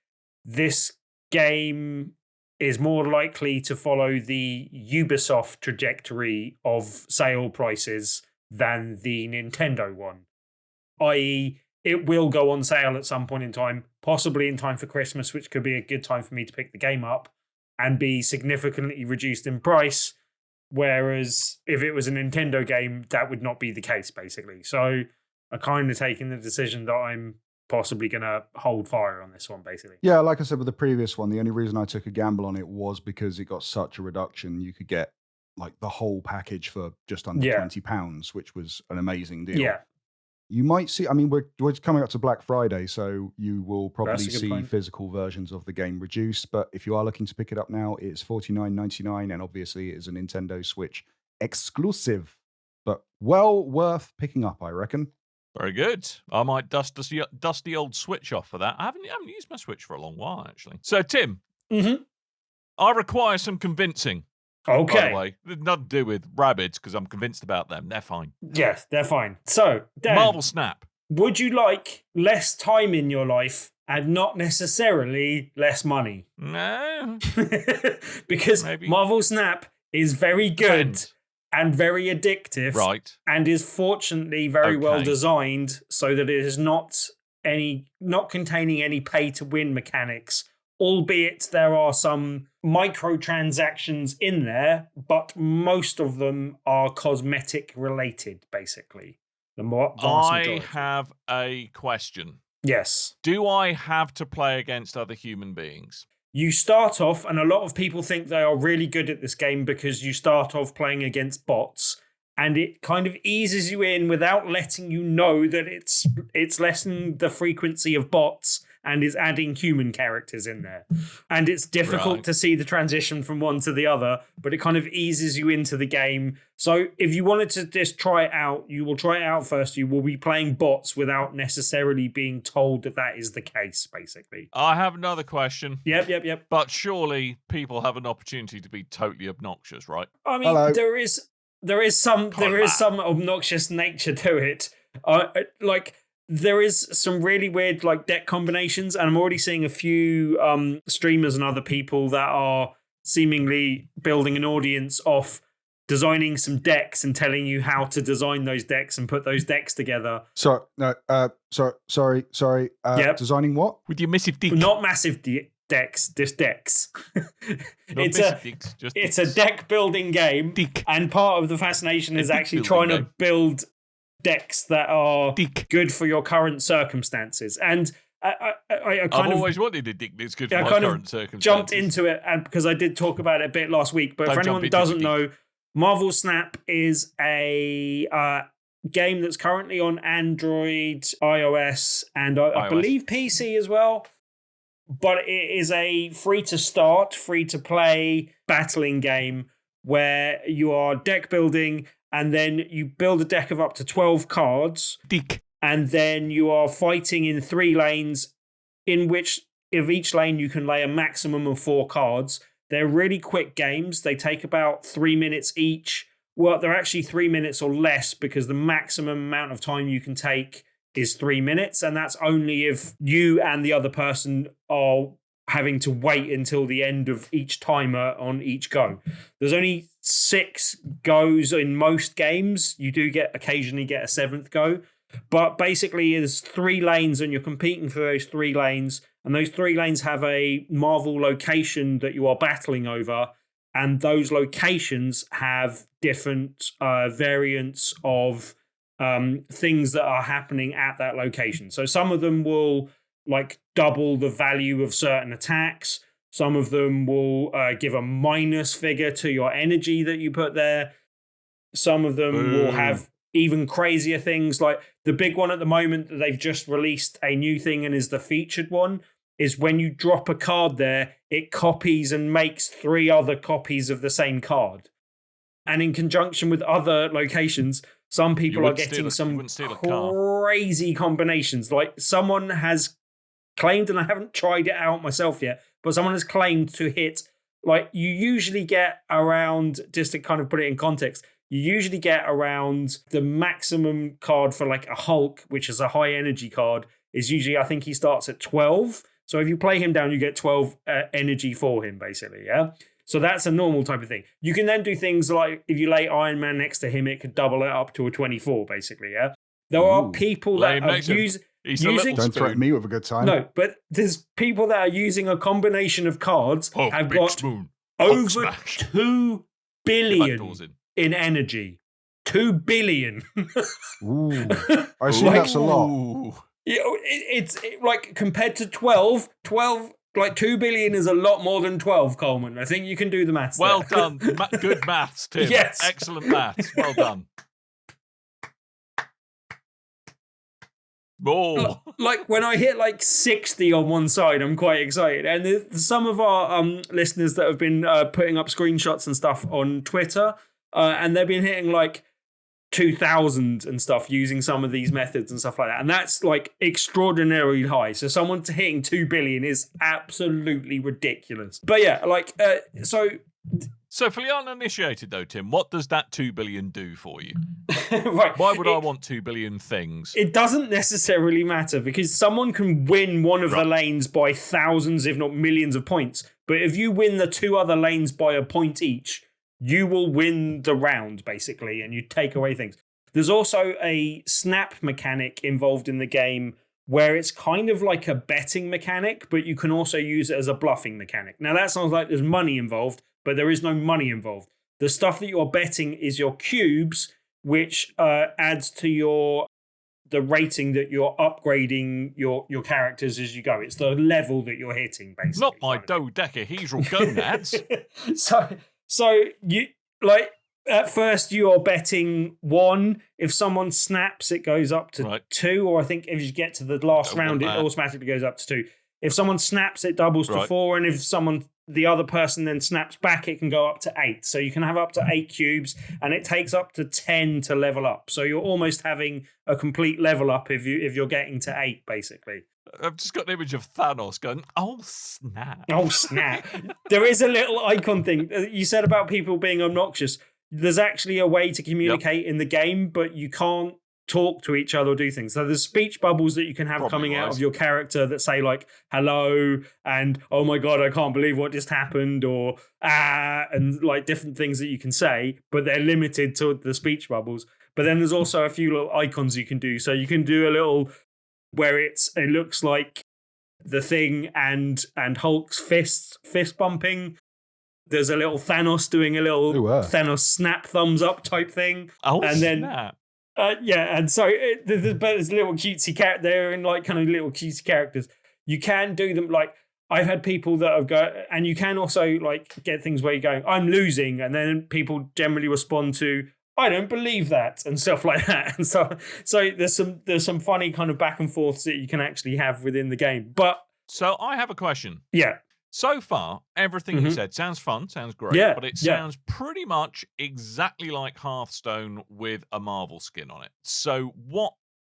this game is more likely to follow the Ubisoft trajectory of sale prices than the Nintendo one. I.e., it will go on sale at some point in time, possibly in time for Christmas, which could be a good time for me to pick the game up, and be significantly reduced in price. Whereas if it was a Nintendo game, that would not be the case, basically. So I'm kind of taking the decision that I'm possibly going to hold fire on this one, basically. Yeah, like I said with the previous one, the only reason I took a gamble on it was because it got such a reduction. You could get like the whole package for just under £20, which was an amazing deal. Yeah. You might see, I mean, we're coming up to Black Friday, so you will probably see point. physical versions of the game reduced. But if you are looking to pick it up now, it's $49.99, and obviously it is a Nintendo Switch exclusive, but well worth picking up, I reckon. Very good. I might dust the old Switch off for that. I haven't used my Switch for a long while, actually. So, Tim, I require some convincing. Okay. By the way, nothing to do with Rabbids, because I'm convinced about them. They're fine. Yes, they're fine. So, Dan, Marvel Snap. Would you like less time in your life and not necessarily less money? No. Because Maybe. Marvel Snap is very good Depends. and very addictive. Right. And is fortunately very well designed so that it is not containing any pay to win mechanics. Albeit there are some microtransactions in there, but most of them are cosmetic related, basically. The vast majority. I have a question. Yes. Do I have to play against other human beings? You start off, and a lot of people think they are really good at this game because you start off playing against bots, and it kind of eases you in without letting you know that it's lessening the frequency of bots and is adding human characters in there. And it's difficult to see the transition from one to the other, but it kind of eases you into the game. So if you wanted to just try it out, you will try it out first. You will be playing bots without necessarily being told that that is the case, basically. I have another question. Yep. But surely people have an opportunity to be totally obnoxious, right? I mean, there is some obnoxious nature to it. There is some really weird deck combinations, and I'm already seeing a few streamers and other people that are seemingly building an audience off designing some decks and telling you how to design those decks and put those decks together. Sorry. Designing what? With your massive dick. Not massive decks, just decks. It's a deck building game, and part of the fascination is actually trying to build decks that are good for your current circumstances. And I've always wanted a deck that's good for my current circumstances. Jumped into it, and because I did talk about it a bit last week, but for anyone that doesn't know, Marvel Snap is a game that's currently on Android, iOS, and I believe PC as well. But it is a free-to-start, free-to-play battling game where you are deck building, and then you build a deck of up to 12 cards. And then you are fighting in 3 lanes, in which of each lane you can lay a maximum of 4 cards. They're really quick games. They take about 3 minutes each. Well, they're actually 3 minutes or less because the maximum amount of time you can take is 3 minutes. And that's only if you and the other person are having to wait until the end of each timer on each go. There's only 6 goes in most games. You do occasionally get a 7th go. But basically, there's 3 lanes and you're competing for those 3 lanes. And those 3 lanes have a Marvel location that you are battling over. And those locations have different variants of things that are happening at that location. So some of them will double the value of certain attacks. Some of them will give a minus figure to your energy that you put there. Some of them will have even crazier things. Like the big one at the moment that they've just released a new thing and is the featured one is when you drop a card there, it copies and makes 3 other copies of the same card. And in conjunction with other locations, some people are getting some crazy combinations. Like someone has claimed, and I haven't tried it out myself yet, but someone has claimed to hit like you usually get around, just to kind of put it in context, you usually get around the maximum card for like a Hulk, which is a high energy card, is usually, I think he starts at 12. So if you play him down, you get 12 energy for him, basically, yeah? So that's a normal type of thing. You can then do things like, if you lay Iron Man next to him, it could double it up to a 24, basically, yeah? There are people that are using... Don't threaten me with a good time. No, but there's people that are using a combination of cards have got over 2 billion in energy. 2 billion. Ooh. I assume that's a lot. Yeah, it's like compared to 12, like 2 billion is a lot more than 12, Coleman. I think you can do the maths. Well done. Good maths, Tim. Yes. Excellent maths. Well done. Oh. Like when I hit like 60 on one side, I'm quite excited. And there's some of our listeners that have been putting up screenshots and stuff on Twitter, and they've been hitting like 2,000 and stuff using some of these methods and stuff like that. And that's like extraordinarily high. So someone hitting 2 billion is absolutely ridiculous. But yeah, like, So for the uninitiated though, Tim, what does that 2 billion do for you? Right. Why would I want 2 billion things? It doesn't necessarily matter because someone can win one of the lanes by thousands, if not millions of points. But if you win the 2 other lanes by a point each, you will win the round, basically, and you take away things. There's also a snap mechanic involved in the game where it's kind of like a betting mechanic, but you can also use it as a bluffing mechanic. Now, that sounds like there's money involved, but there is no money involved. The stuff that you're betting is your cubes, which adds to the rating that you're upgrading your characters as you go. It's the level that you're hitting, basically. Not my dodecahedral gonads. So you like at first you are betting 1. If someone snaps, it goes up to 2, or I think if you get to the last round, it automatically goes up to 2. If someone snaps, it doubles to 4, and if the other person then snaps back, it can go up to 8. So you can have up to 8 cubes, and it takes up to 10 to level up. So you're almost having a complete level up if you're getting to 8, basically. I've just got an image of Thanos going, oh, snap. Oh, snap. There is a little icon thing. You said about people being obnoxious. There's actually a way to communicate in the game, but you can't talk to each other or do things. So there's speech bubbles that you can have coming out of your character that say like, hello, and oh my God, I can't believe what just happened, or and like different things that you can say, but they're limited to the speech bubbles. But then there's also a few little icons you can do. So you can do a little where it looks like the Thing and Hulk's fist bumping. There's a little Thanos doing a little Thanos snap thumbs up type thing. Oh, and then, snap. Yeah, and so there's little cutesy characters. They're in like kind of little cutesy characters. You can do them like, I've had people that have got, and you can also like get things where you're going, I'm losing, and then people generally respond to, I don't believe that, and stuff like that. And so there's some funny kind of back and forths that you can actually have within the game. But so I have a question. Yeah. So far, everything you said sounds fun, sounds great, but it sounds pretty much exactly like Hearthstone with a Marvel skin on it. So what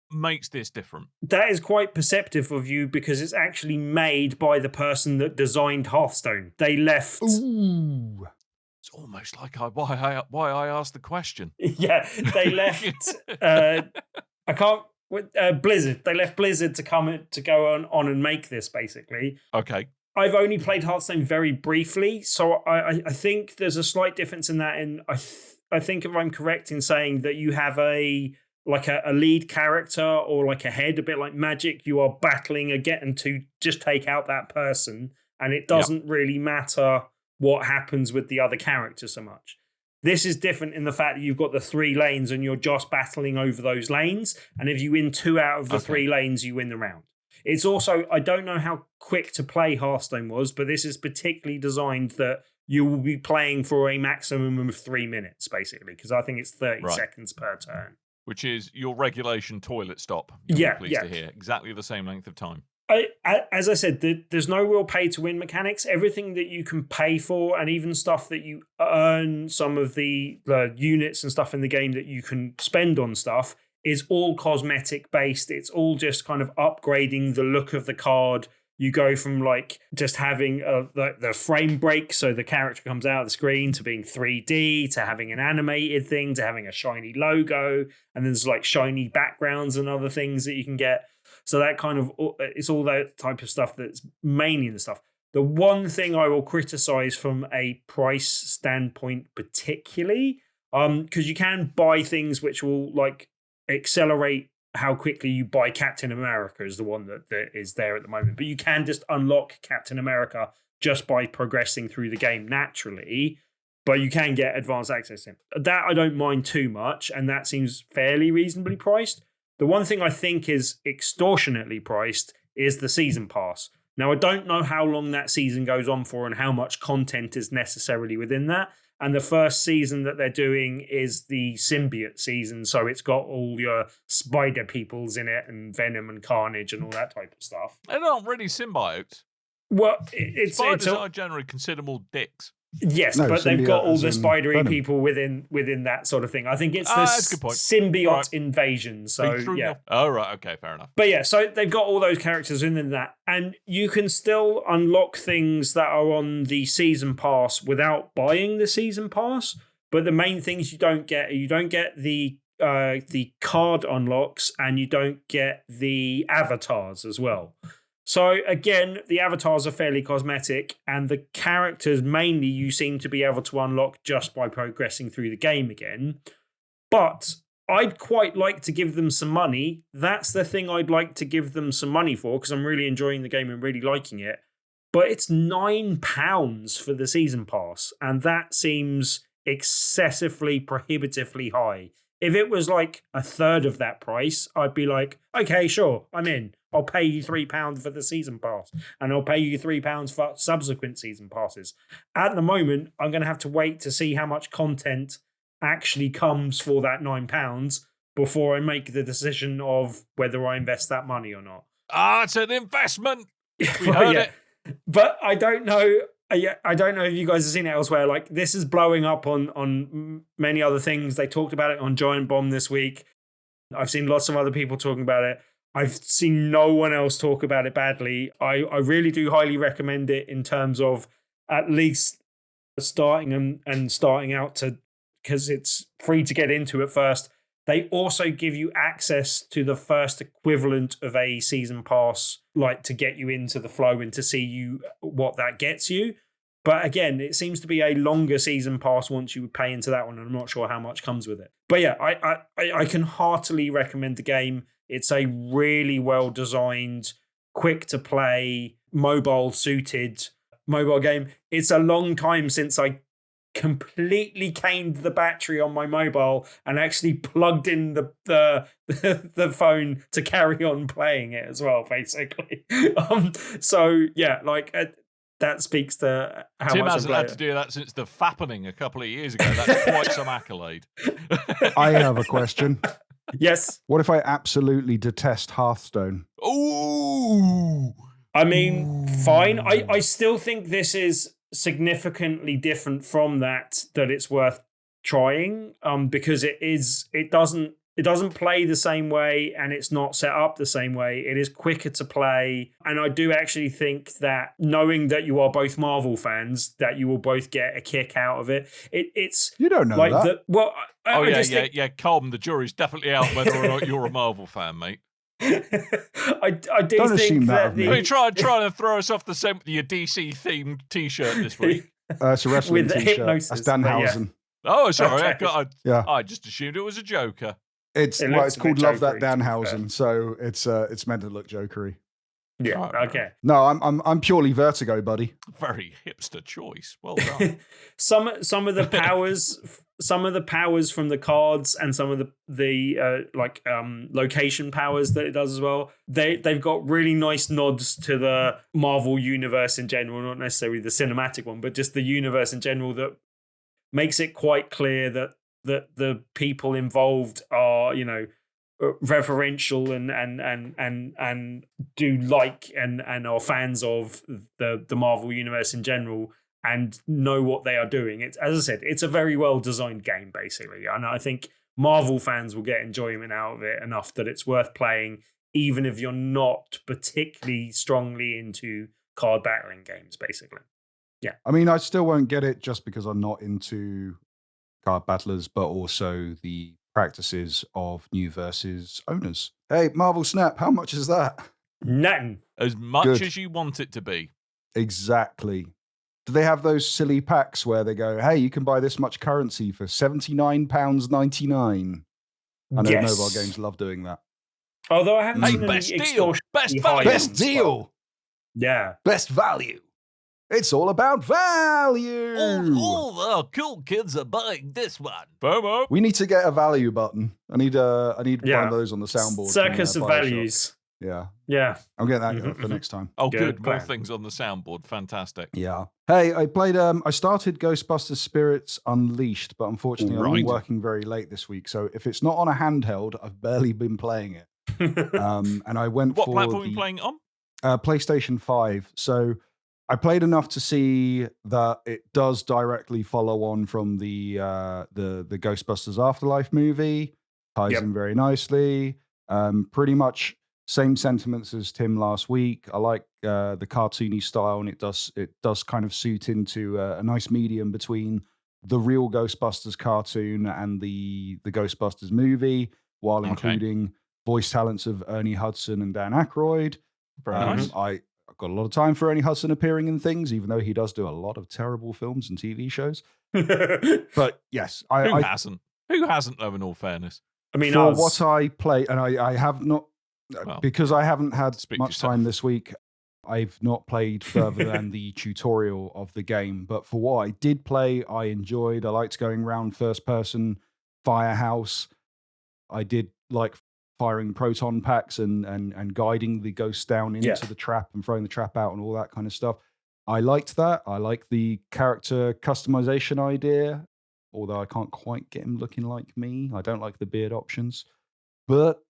makes this different? That is quite perceptive of you because it's actually made by the person that designed Hearthstone. They left... Ooh. It's almost like why I asked the question. Yeah, they left... Blizzard. They left Blizzard to go on and make this, basically. Okay. I've only played Hearthstone very briefly, so I think there's a slight difference in that. And I think if I'm correct in saying that you have a lead character or like a head, a bit like Magic, you are battling again to just take out that person, and it doesn't really matter what happens with the other character so much. This is different in the fact that you've got the 3 lanes and you're just battling over those lanes, and if you win 2 out of the 3 lanes, you win the round. It's also, I don't know how quick to play Hearthstone was, but this is particularly designed that you will be playing for a maximum of 3 minutes, basically, because I think it's 30 seconds per turn. Which is your regulation toilet stop. Yeah, pleased to hear. Exactly the same length of time. As I said, there's no real pay-to-win mechanics. Everything that you can pay for, and even stuff that you earn, some of the units and stuff in the game that you can spend on stuff, is all cosmetic based. It's all just kind of upgrading the look of the card You go from like just having the frame break, so the character comes out of the screen, to being 3D, to having an animated thing, to having a shiny logo, and there's like shiny backgrounds and other things that you can get. So that kind of, it's all that type of stuff that's mainly the stuff. The one thing I will criticize from a price standpoint, particularly, because you can buy things which will like accelerate how quickly you buy Captain America is the one that is there at the moment. But you can just unlock Captain America just by progressing through the game naturally. But you can get advanced access to him. That I don't mind too much, and that seems fairly reasonably priced. The one thing I think is extortionately priced is the season pass. Now, I don't know how long that season goes on for and how much content is necessarily within that. And the first season that they're doing is the symbiote season. So it's got all your spider peoples in it and Venom and Carnage and all that type of stuff. They're not really symbiotes. Well, Spiders are generally considerable dicks. Yes, No, but they've got all the spidery Venom. people within that sort of thing. I think it's the that's a good point. symbiote invasion. So yeah. Oh, right. Okay, fair enough. But yeah, so they've got all those characters within that. And you can still unlock things that are on the season pass without buying the season pass. But the main things you don't get the card unlocks, and you don't get the avatars as well. So again, the avatars are fairly cosmetic, and the characters mainly you seem to be able to unlock just by progressing through the game again. But I'd quite like to give them some money. That's the thing I'd like to give them some money for, because I'm really enjoying the game and really liking it. But it's £9 for the season pass, and that seems excessively, prohibitively high. If it was like a third of that price, I'd be like, okay, sure, I'm in. I'll pay you £3 for the season pass, and I'll pay you £3 for subsequent season passes. At the moment, I'm going to have to wait to see how much content actually comes for that £9 before I make the decision of whether I invest that money or not. It's an investment. We heard it. But I don't know. I don't know if you guys have seen it elsewhere. Like, this is blowing up on many other things. They talked about it on Giant Bomb this week. I've seen lots of other people talking about it. I've seen no one else talk about it badly. I really do highly recommend it in terms of at least starting and starting out to, because it's free to get into at first. They also give you access to the first equivalent of a season pass, like to get you into the flow and to see what that gets you. But again, it seems to be a longer season pass once you pay into that one, and I'm not sure how much comes with it. But yeah, I can heartily recommend the game. It's a really well-designed, quick-to-play, mobile-suited mobile game. It's a long time since I completely caned the battery on my mobile and actually plugged in the phone to carry on playing it as well, basically. So yeah, like that speaks to how Tim much hasn't had to do that since the fappening a couple of years ago. That's quite some accolade. I have a question. Yes. What if I absolutely detest Hearthstone? Ooh. I mean, fine. I still think this is significantly different from that it's worth trying, because it doesn't play the same way, and it's not set up the same way. It is quicker to play, and I do actually think that, knowing that you are both Marvel fans, that you will both get a kick out of it. It's you don't know like that. Yeah, Coleman, the jury's definitely out whether or not you're a Marvel fan, mate. I do Don't think assume that that of me. I mean, try to throw us off the scent with your DC themed T-shirt this week. It's a wrestling With the t-shirt. hypnosis, That's but yeah. Danhausen. Oh, sorry, Yeah. I just assumed it was a Joker. It's It looks it's a called bit Love That jokery, to be Danhausen, so it's meant to look jokery. Yeah. Right. Okay. No, I'm purely Vertigo, buddy. Very hipster choice. Well done. Some of the powers from the cards, and some of the location powers that it does as well. They've got really nice nods to the Marvel universe in general, not necessarily the cinematic one, but just the universe in general, that makes it quite clear that the people involved are, reverential and do like and are fans of the Marvel universe in general, and know what they are doing. It's, as I said, it's a very well designed game, basically, and I think Marvel fans will get enjoyment out of it enough that it's worth playing, even if you're not particularly strongly into card battling games, basically. Yeah. I mean, I still won't get it just because I'm not into card battlers, but also the practices of new versus owners. Hey, Marvel Snap, how much is that? Nothing. As much Good. as you want it to be. Exactly. Do they have those silly packs where they go, hey, you can buy this much currency for £79.99? I know Yes. mobile games love doing that. Although I haven't Hey, seen any best deal. extortion. Best high value. Best ones, but- deal. Yeah. Best value. It's all about value. All the cool kids are buying this one. FOMO. We need to get a value button. I need one Yeah. of those on the soundboard. Circus from, of Bioshock. values. Yeah. Yeah. I'm getting that Mhm, for next time. Oh, Good good. More plan. things on the soundboard. Fantastic. Yeah. Hey, I played. I started Ghostbusters Sprits Unleashed, but unfortunately, I've Right. been working very late this week. So if it's not on a handheld, I've barely been playing it. And I went What for platform are the you playing it on? PlayStation 5. So I played enough to see that it does directly follow on from the Ghostbusters Afterlife movie. Ties Yep. in very nicely. Pretty much same sentiments as Tim last week. I like the cartoony style, and it does kind of suit into a nice medium between the real Ghostbusters cartoon and the Ghostbusters movie, while Okay. including voice talents of Ernie Hudson and Dan Aykroyd. Very nice. I've got a lot of time for Ernie Hudson appearing in things, even though he does do a lot of terrible films and TV shows. But yes, Who I hasn't? Who hasn't, though, in all fairness? I mean, for us. what I play, and I have not, Well, because I haven't had speak for much time yourself. this week, I've not played further than the tutorial of the game. But for what I did play, I enjoyed. I liked going around first person firehouse. I did like firing proton packs and guiding the ghosts down into Yeah. the trap and throwing the trap out and all that kind of stuff. I liked that. I like the character customization idea, although I can't quite get him looking like me. I don't like the beard options, but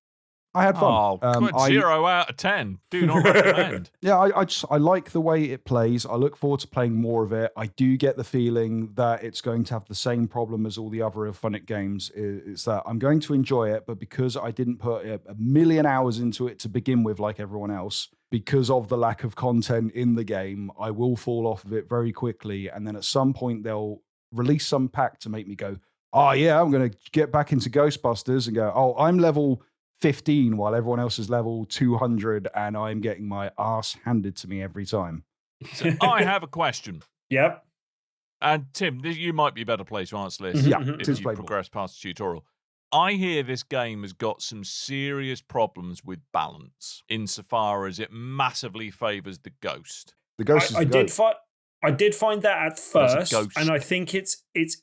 I had fun. Oh, good. 0 out of 10. Do not recommend. Yeah, I like the way it plays. I look forward to playing more of it. I do get the feeling that it's going to have the same problem as all the other Ilphonic games. It's that I'm going to enjoy it, but because I didn't put a million hours into it to begin with, like everyone else, because of the lack of content in the game, I will fall off of it very quickly. And then at some point, they'll release some pack to make me go, oh, yeah, I'm going to get back into Ghostbusters and go, oh, I'm level 15 while everyone else is level 200 and I'm getting my ass handed to me every time. So I have a question. Yep. And Tim, you might be better placed to answer this Mhm, Yeah, mhm. if Tim's you played more. progress past the tutorial. I hear this game has got some serious problems with balance insofar as it massively favours the ghost. The ghost is I the did ghost. find I did find that at There's a first, ghost. and I think it's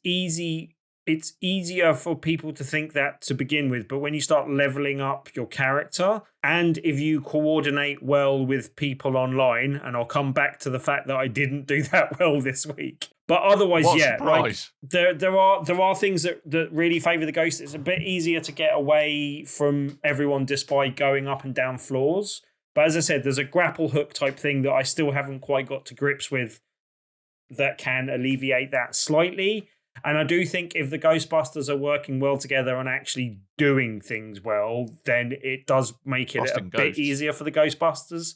easy. It's easier for people to think that to begin with, but when you start leveling up your character, and if you coordinate well with people online, and I'll come back to the fact that I didn't do that well this week. But otherwise, What a yeah, like surprise. there are things that really favour the ghost. It's a bit easier to get away from everyone despite going up and down floors. But as I said, there's a grapple hook type thing that I still haven't quite got to grips with that can alleviate that slightly. And I do think if the Ghostbusters are working well together and actually doing things well, then it does make it Busting a bit ghosts. easier for the Ghostbusters.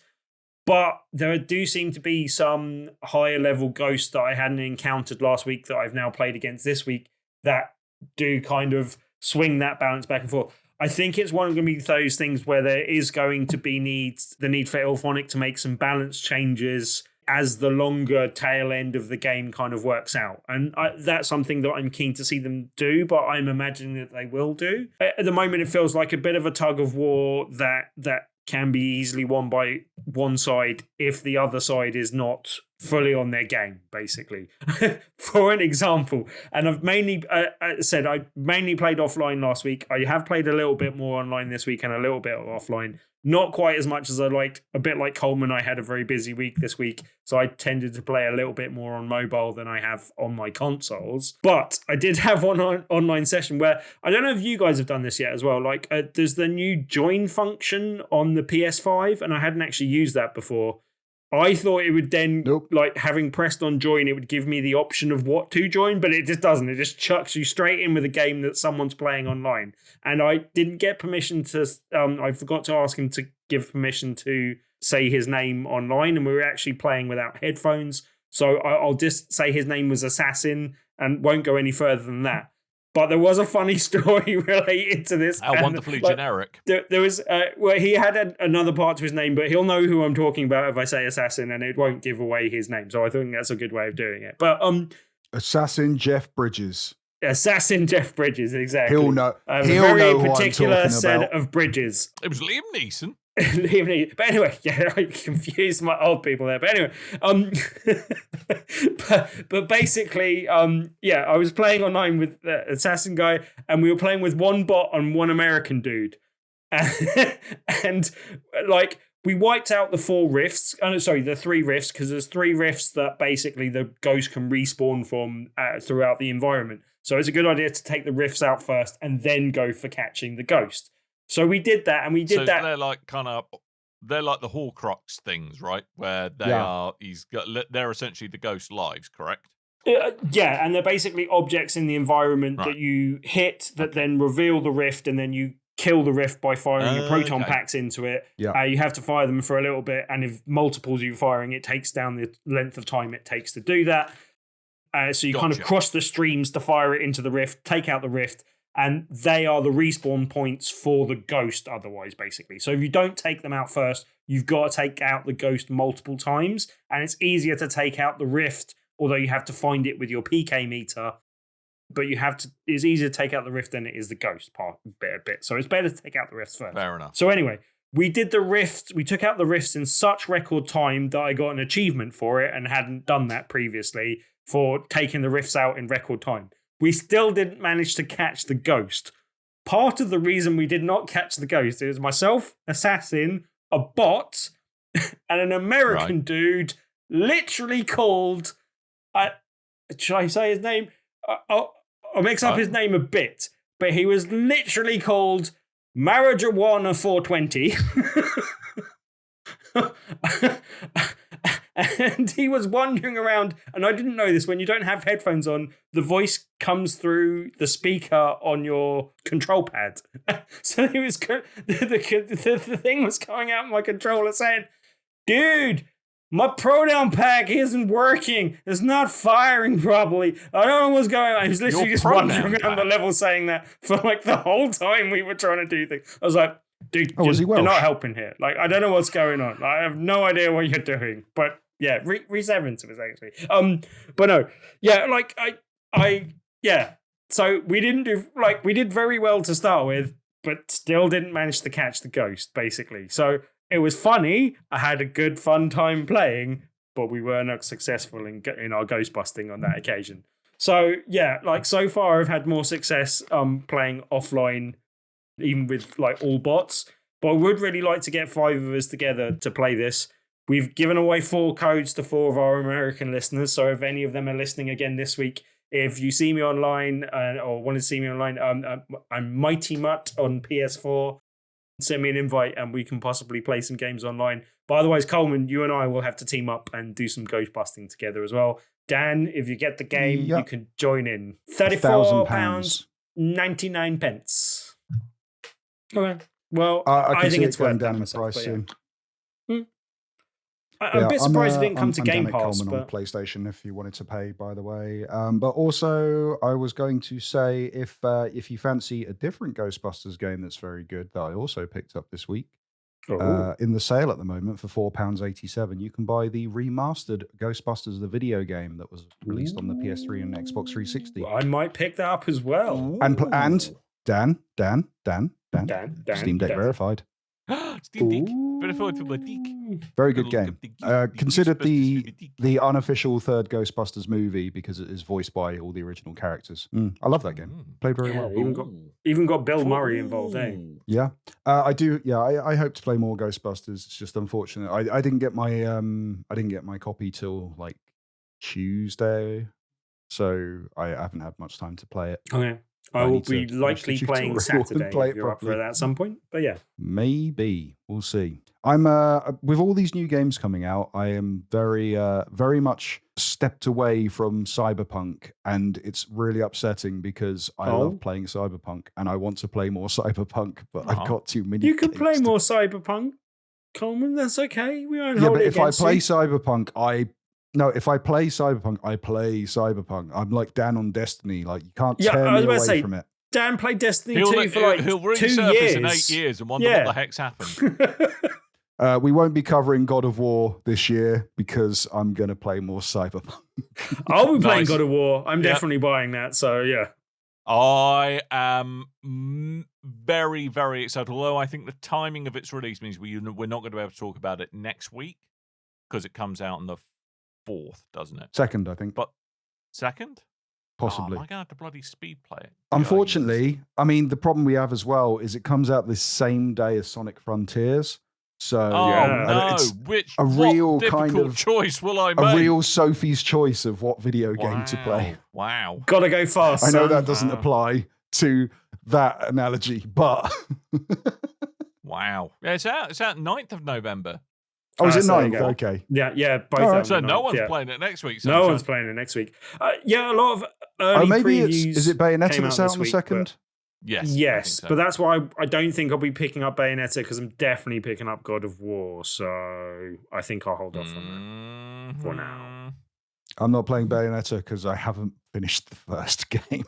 But there do seem to be some higher level ghosts that I hadn't encountered last week that I've now played against this week that do kind of swing that balance back and forth. I think it's one of going to be those things where there is going to be the need for Ilphonic to make some balance changes as the longer tail end of the game kind of works out. And that's something that I'm keen to see them do, but I'm imagining that they will do. At the moment, it feels like a bit of a tug of war that can be easily won by one side if the other side is not fully on their game, basically. For an example, and I've mainly said I mainly played offline last week. I have played a little bit more online this week and a little bit offline. Not quite as much as I liked. A bit like Coleman, I had a very busy week this week, so I tended to play a little bit more on mobile than I have on my consoles. But I did have one online session where, I don't know if you guys have done this yet as well, like there's the new join function on the PS5, and I hadn't actually used that before. I thought it would then, Nope. like having pressed on join, it would give me the option of what to join, but it just doesn't. It just chucks you straight in with a game that someone's playing online. And I didn't get permission to, I forgot to ask him to give permission to say his name online, and we were actually playing without headphones. So I'll just say his name was Assassin and won't go any further than that. But there was a funny story related to this. How wonderfully generic. There was, well, he had another part to his name, but he'll know who I'm talking about if I say Assassin, and it won't give away his name. So I think that's a good way of doing it. But Assassin Jeff Bridges. Assassin Jeff Bridges, exactly. He'll know. A He'll very know who I'm particular talking set about. of bridges. It was Liam Neeson. But anyway, yeah, I confused my old people there. But anyway, but basically, yeah, I was playing online with the assassin guy, and we were playing with one bot and one American dude, and like we wiped out the 4 rifts. Sorry, the 3 rifts, because there's 3 rifts that basically the ghost can respawn from throughout the environment. So it's a good idea to take the rifts out first and then go for catching the ghost. So we did that, and we did that. They're like they're like the Horcrux things, right? Where they are, they're essentially the ghost lives, correct? Yeah, and they're basically objects in the environment that you hit that then reveal the rift, and then you kill the rift by firing your proton packs into it. Yeah. You have to fire them for a little bit, and if multiples you're firing, it takes down the length of time it takes to do that. So you kind of cross the streams to fire it into the rift, take out the rift, and they are the respawn points for the ghost otherwise, basically. So if you don't take them out first, you've got to take out the ghost multiple times, and it's easier to take out the rift, although you have to find it with your PK meter. But it's easier to take out the rift than it is the ghost part bit. So it's better to take out the rifts first. Fair enough. So anyway, we did the rifts. We took out the rifts in such record time that I got an achievement for it and hadn't done that previously for taking the rifts out in record time. We still didn't manage to catch the ghost. Part of the reason we did not catch the ghost, it was myself, Assassin, a bot, and an American dude literally called, should I say his name? I'll mix up his name a bit, but he was literally called Marijuana 420. And he was wandering around, and I didn't know this. When you don't have headphones on, the voice comes through the speaker on your control pad. So he was the thing was coming out of my controller saying, "Dude, my proton pack isn't working. It's not firing properly. I don't know what's going on." He was literally just wandering around the level saying that for like the whole time we were trying to do things. I was like, "Dude, you're not helping here. Like, I don't know what's going on. I have no idea what you're doing." But yeah, Reese Evans was actually. But no, yeah, like yeah. So we did very well to start with, but still didn't manage to catch the ghost, basically. So it was funny. I had a good fun time playing, but we were not successful in our ghost busting on that occasion. So yeah, like so far I've had more success playing offline, even with like all bots. But I would really like to get 5 of us together to play this. We've given away 4 codes to 4 of our American listeners. So if any of them are listening again this week, if you see me online or want to see me online, I'm Mighty Mutt on PS4. Send me an invite and we can possibly play some games online. But otherwise, Coleman, you and I will have to team up and do some ghost busting together as well. Dan, if you get the game, you can join in. £34, 99 pence. Okay. Well, I think it's worth down in the price soon. I'm a bit surprised it didn't come to Game Pass. Coleman on PlayStation if you wanted to pay, by the way. But also, I was going to say if you fancy a different Ghostbusters game that's very good that I also picked up this week in the sale at the moment for £4.87, you can buy the remastered Ghostbusters the video game that was released on the PS3 and Xbox 360. I might pick that up as well. And Dan, Steam Deck verified. Steam Deck. Verified for my Deck. Very good game. Considered the unofficial third Ghostbusters movie because it is voiced by all the original characters. I love that game. Played very well. Even got Bill Murray involved, eh? Yeah, I do. Yeah, I hope to play more Ghostbusters. It's just unfortunate. I didn't get my copy till like Tuesday, so I haven't had much time to play it. Okay. I will need to be finish likely the playing tutorial and Saturday play if it you're up for properly. that at some point. But yeah. Maybe we'll see. I'm with all these new games coming out, I am very much stepped away from Cyberpunk, and it's really upsetting because I love playing Cyberpunk and I want to play more Cyberpunk, but I've got too many. You can games play to- more Cyberpunk, Coleman. That's okay. We won't Yeah, hold but it if I against play you. Cyberpunk, if I play Cyberpunk, I play Cyberpunk. I'm like Dan on Destiny. Like you can't Yeah, tear I was me about to away say, from it. Dan played Destiny 2 for like he'll 2 resurface years. in 8 years and wonder what the heck's happened. We won't be covering God of War this year because I'm going to play more Cyberpunk. I'll be playing Nice. God of War. I'm Yep. definitely buying that. So yeah. I am very, very excited. Although I think the timing of its release means we're not going to be able to talk about it next week because it comes out on the 4th, doesn't it? Second, I think. But second? Possibly. Oh, am I going to have to bloody speed play it? Unfortunately, I mean, the problem we have as well is it comes out the same day as Sonic Frontiers. So no! it's Which a real what kind difficult of choice will I a make? real Sophie's choice of what video game to play. Wow! Gotta go fast. I know son. that doesn't apply to that analogy, but Wow! Yeah, it's out. It's out 9th of November. oh, is it so there you 9th? go. Okay. Yeah, both. All right. of So them are no ninth, one's yeah. playing it next week. No Sunshine. one's playing it next week. Yeah, a lot of early Maybe previews. is it Bayonetta came that's out out this on the week, second? Yes. I think Yes, so. but that's why I don't think I'll be picking up Bayonetta because I'm definitely picking up God of War. So I think I'll hold off on that for now. I'm not playing Bayonetta because I haven't finished the first game.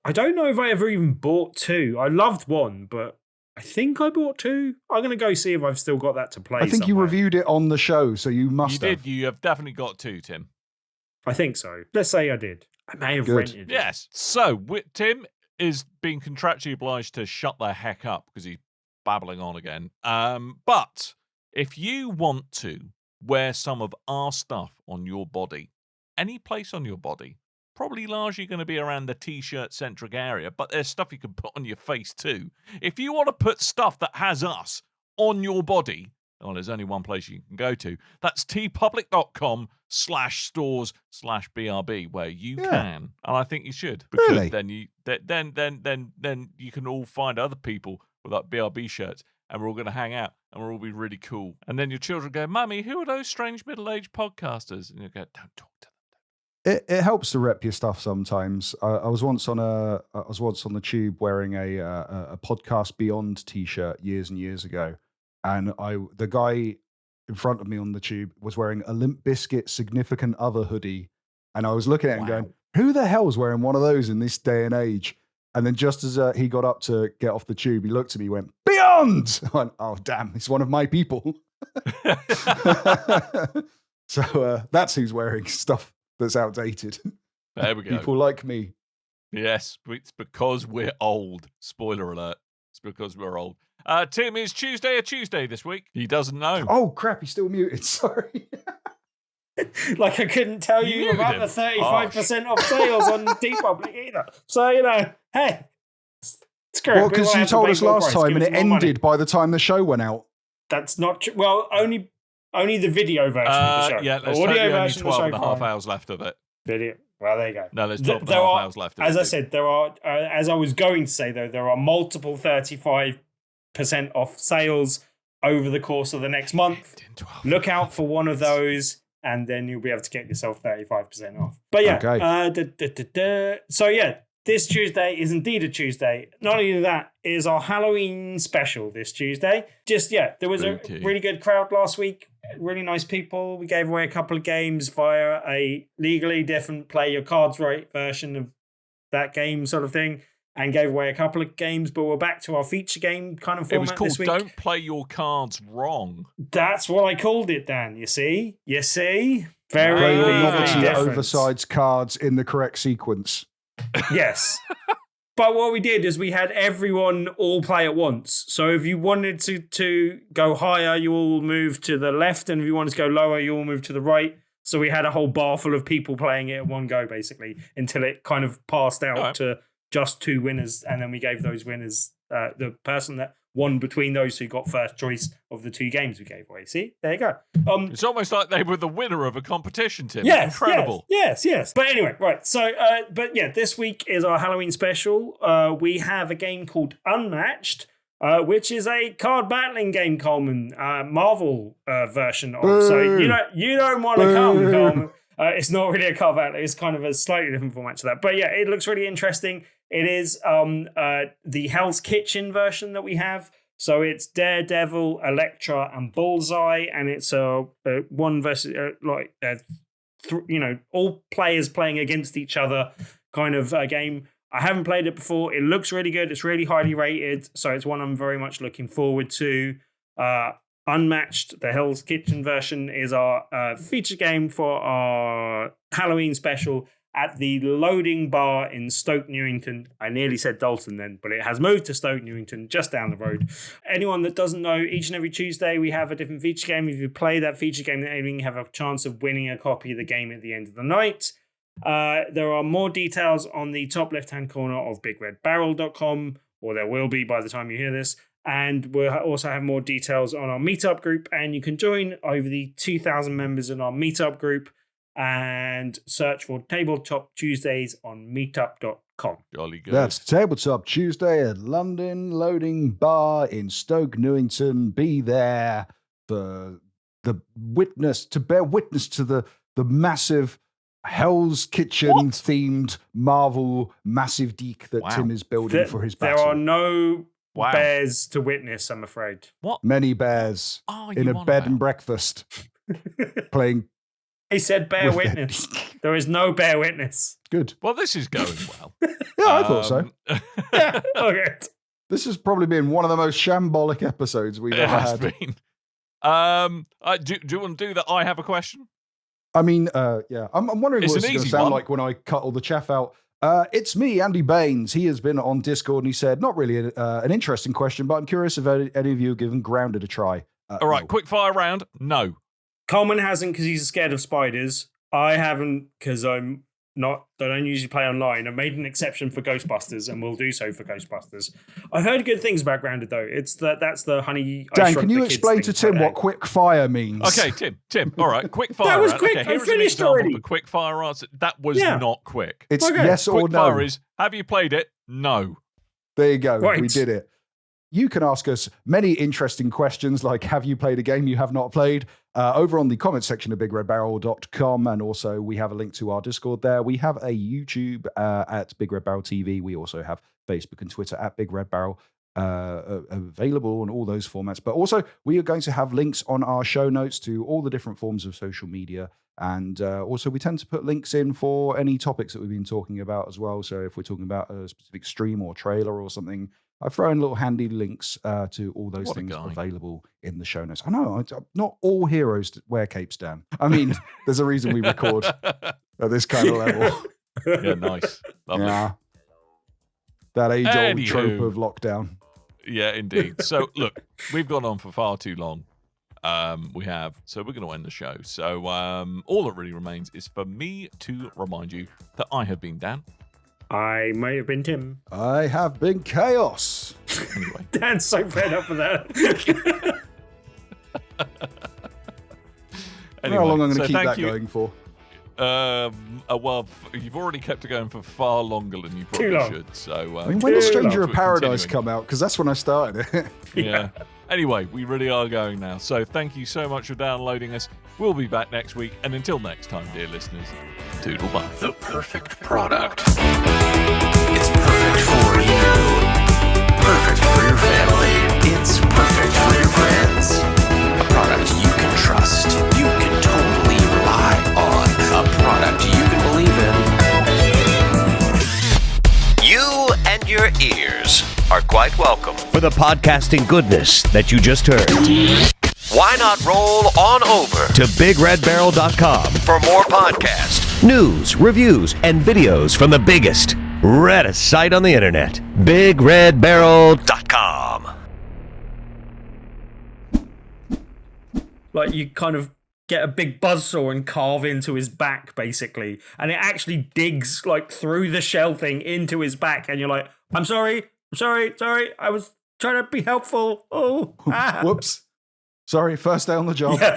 I don't know if I ever even bought 2. I loved 1, but I think I bought 2. I'm going to go see if I've still got that to play. I think you somewhere. reviewed it on the show, so you You must have. did. You have definitely got 2, Tim. I think so. Let's say I did. I may have Good. rented it. Yes. So Tim is being contractually obliged to shut the heck up because he's babbling on again. But if you want to wear some of our stuff on your body, any place on your body, probably largely going to be around the t-shirt centric area, but there's stuff you can put on your face too. If you want to put stuff that has us on your body, well, there's only one place you can go to. That's tpublic.com/stores/BRB, where you can, and I think you should, because Really? then you can all find other people with like BRB shirts, and we're all going to hang out, and we'll all be really cool. And then your children go, "Mummy, who are those strange middle-aged podcasters?" And you go, "Don't talk to them." It helps to rep your stuff sometimes. I was once on the tube wearing a Podcast Beyond T-shirt years and years ago, and the guy in front of me on the tube was wearing a Limp Bizkit Significant Other hoodie, and I was looking at him going, "Who the hell's wearing one of those in this day and age?" And then just as he got up to get off the tube, he looked at me, and went, "Beyond!" I went, "Oh damn, it's one of my people." So that's who's wearing stuff that's outdated. There we go. People like me. Yes, it's because we're old. Spoiler alert. It's because we're old. Tim, is Tuesday a Tuesday this week? He doesn't know. Oh crap, he's still muted. Sorry. Like I couldn't tell You you muted about him. the 35% off sales on TeePublic either. So, hey, screw it. Well, because People you have to told pay us more last price. time Give and us it more money. ended by the time the show went out. That's not true. Well, only the video version of the show. Yeah, there's Audio totally only version of the 12 show, and a half fine. hours left of it. Video. Well, there you go. No, there's 12 and a There half are- hours left of it. As I dude. said, there are, as I was going to say, though, there are multiple 35% off sales over the course of the next month. 10, 12. Look out for one of those, and then you'll be able to get yourself 35% off. But yeah, Okay. So yeah, this Tuesday is indeed a Tuesday. Not only that, it is our Halloween special this Tuesday. There was Spooky. a really good crowd last week. Really nice people. We gave away a couple of games via a legally different play your cards right version of that game sort of thing, and gave away a couple of games, but we're back to our feature game kind of It was format called this week. Don't Play Your Cards Wrong. That's what I called it, Dan. You see? Very Play your Ah. novelty different. oversized cards in the correct sequence. Yes. But what we did is we had everyone all play at once. So if you wanted to go higher, you all move to the left. And if you wanted to go lower, you all move to the right. So we had a whole bar full of people playing it at one go, basically, until it kind of passed out Alright. to just 2 winners, and then we gave those winners the person that won between those who got first choice of the 2 games we gave away. See, there you go. It's almost like they were the winner of a competition, Tim. Yes, Incredible. Yes. But anyway, right. So, but yeah, this week is our Halloween special. We have a game called Unmatched, which is a card battling game, Coleman, Marvel version of. So you don't want to come, Coleman. It's not really a card battle. It's kind of a slightly different format to that. But yeah, it looks really interesting. It is the Hell's Kitchen version that we have. So it's Daredevil, Elektra, and Bullseye, and it's a one versus all players playing against each other kind of game. I haven't played it before. It looks really good. It's really highly rated, so it's one I'm very much looking forward to. Unmatched, the Hell's Kitchen version, is our feature game for our Halloween special at the Loading Bar in Stoke Newington. I nearly said Dalton then, but it has moved to Stoke Newington, just down the road. Anyone that doesn't know, each and every Tuesday we have a different feature game. If you play that feature game, then you have a chance of winning a copy of the game at the end of the night. There are more details on the top left-hand corner of BigRedBarrel.com, or there will be by the time you hear this. And we'll also have more details on our meetup group, and you can join over the 2,000 members in our meetup group and search for Tabletop Tuesdays on meetup.com. Jolly good. That's Tabletop Tuesday at London Loading Bar in Stoke Newington. Be there for the witness, to bear witness to the massive Hell's Kitchen themed Marvel massive deek that Tim is building for his battle. There are no bears to witness, I'm afraid. What? Many bears in a bed and breakfast playing. He said bear witness. There is no bear witness. Good. Well, this is going well. Yeah, I thought so. Yeah, okay. This has probably been one of the most shambolic episodes we've ever had. Been. Do you want to do that? I have a question. I mean, yeah. I'm wondering what it's going to sound like when I cut all the chaff out. It's me, Andy Baines. He has been on Discord and he said, not really an interesting question, but I'm curious if any of you have given Grounded a try. All right, quick fire round. No. Coleman hasn't because he's scared of spiders. I haven't because I don't usually play online. I've made an exception for Ghostbusters and will do so for Ghostbusters. I've heard good things about Grounded though. That's the honey. Dan, can you explain to Tim what quick fire means? Okay, Tim. All right, quick fire. That was quick. Okay, I finished already. For quick fire answer. That was not quick. It's yes or quick no. Fire is, have you played it? No. There you go. Right. We did it. You can ask us many interesting questions like, have you played a game you have not played? Over on the comments section of BigRedBarrel.com, and also we have a link to our Discord there. We have a YouTube at Big Red Barrel TV. We also have Facebook and Twitter at Big Red Barrel available on all those formats. But also we are going to have links on our show notes to all the different forms of social media. And also we tend to put links in for any topics that we've been talking about as well. So if we're talking about a specific stream or trailer or something, I've thrown little handy links to all those things available in the show notes. I know, not all heroes wear capes, Dan. I mean, there's a reason we record at this kind of level. Yeah, nice. Lovely. Yeah. That age-old trope of lockdown. Yeah, indeed. So, look, we've gone on for far too long. We have. So we're going to end the show. So all that really remains is for me to remind you that I have been Dan. I may have been Tim. I have been Chaos. Anyway. Dan's so fed up with that. Anyway, How long I'm going to keep that you. going for? Well, you've already kept it going for far longer than you probably should. So, I mean, when does Stranger of Paradise continuing. come out? Because that's when I started it. Yeah. Anyway, we really are going now. So thank you so much for downloading us. We'll be back next week. And until next time, dear listeners, toodle bye. The perfect product. It's perfect for you. Perfect for your family. It's perfect for your friends. A product you can trust. You can totally rely on. A product you can believe in. You and your ears are quite welcome for the podcasting goodness that you just heard. Why not roll on over to BigRedBarrel.com for more podcasts, news, reviews, and videos from the biggest, reddest site on the internet, BigRedBarrel.com. Like, you kind of get a big buzzsaw and carve into his back, basically. And it actually digs like through the shell thing into his back. And you're like, I'm sorry. I was trying to be helpful. Oh, Whoops. Sorry, first day on the job. Yeah,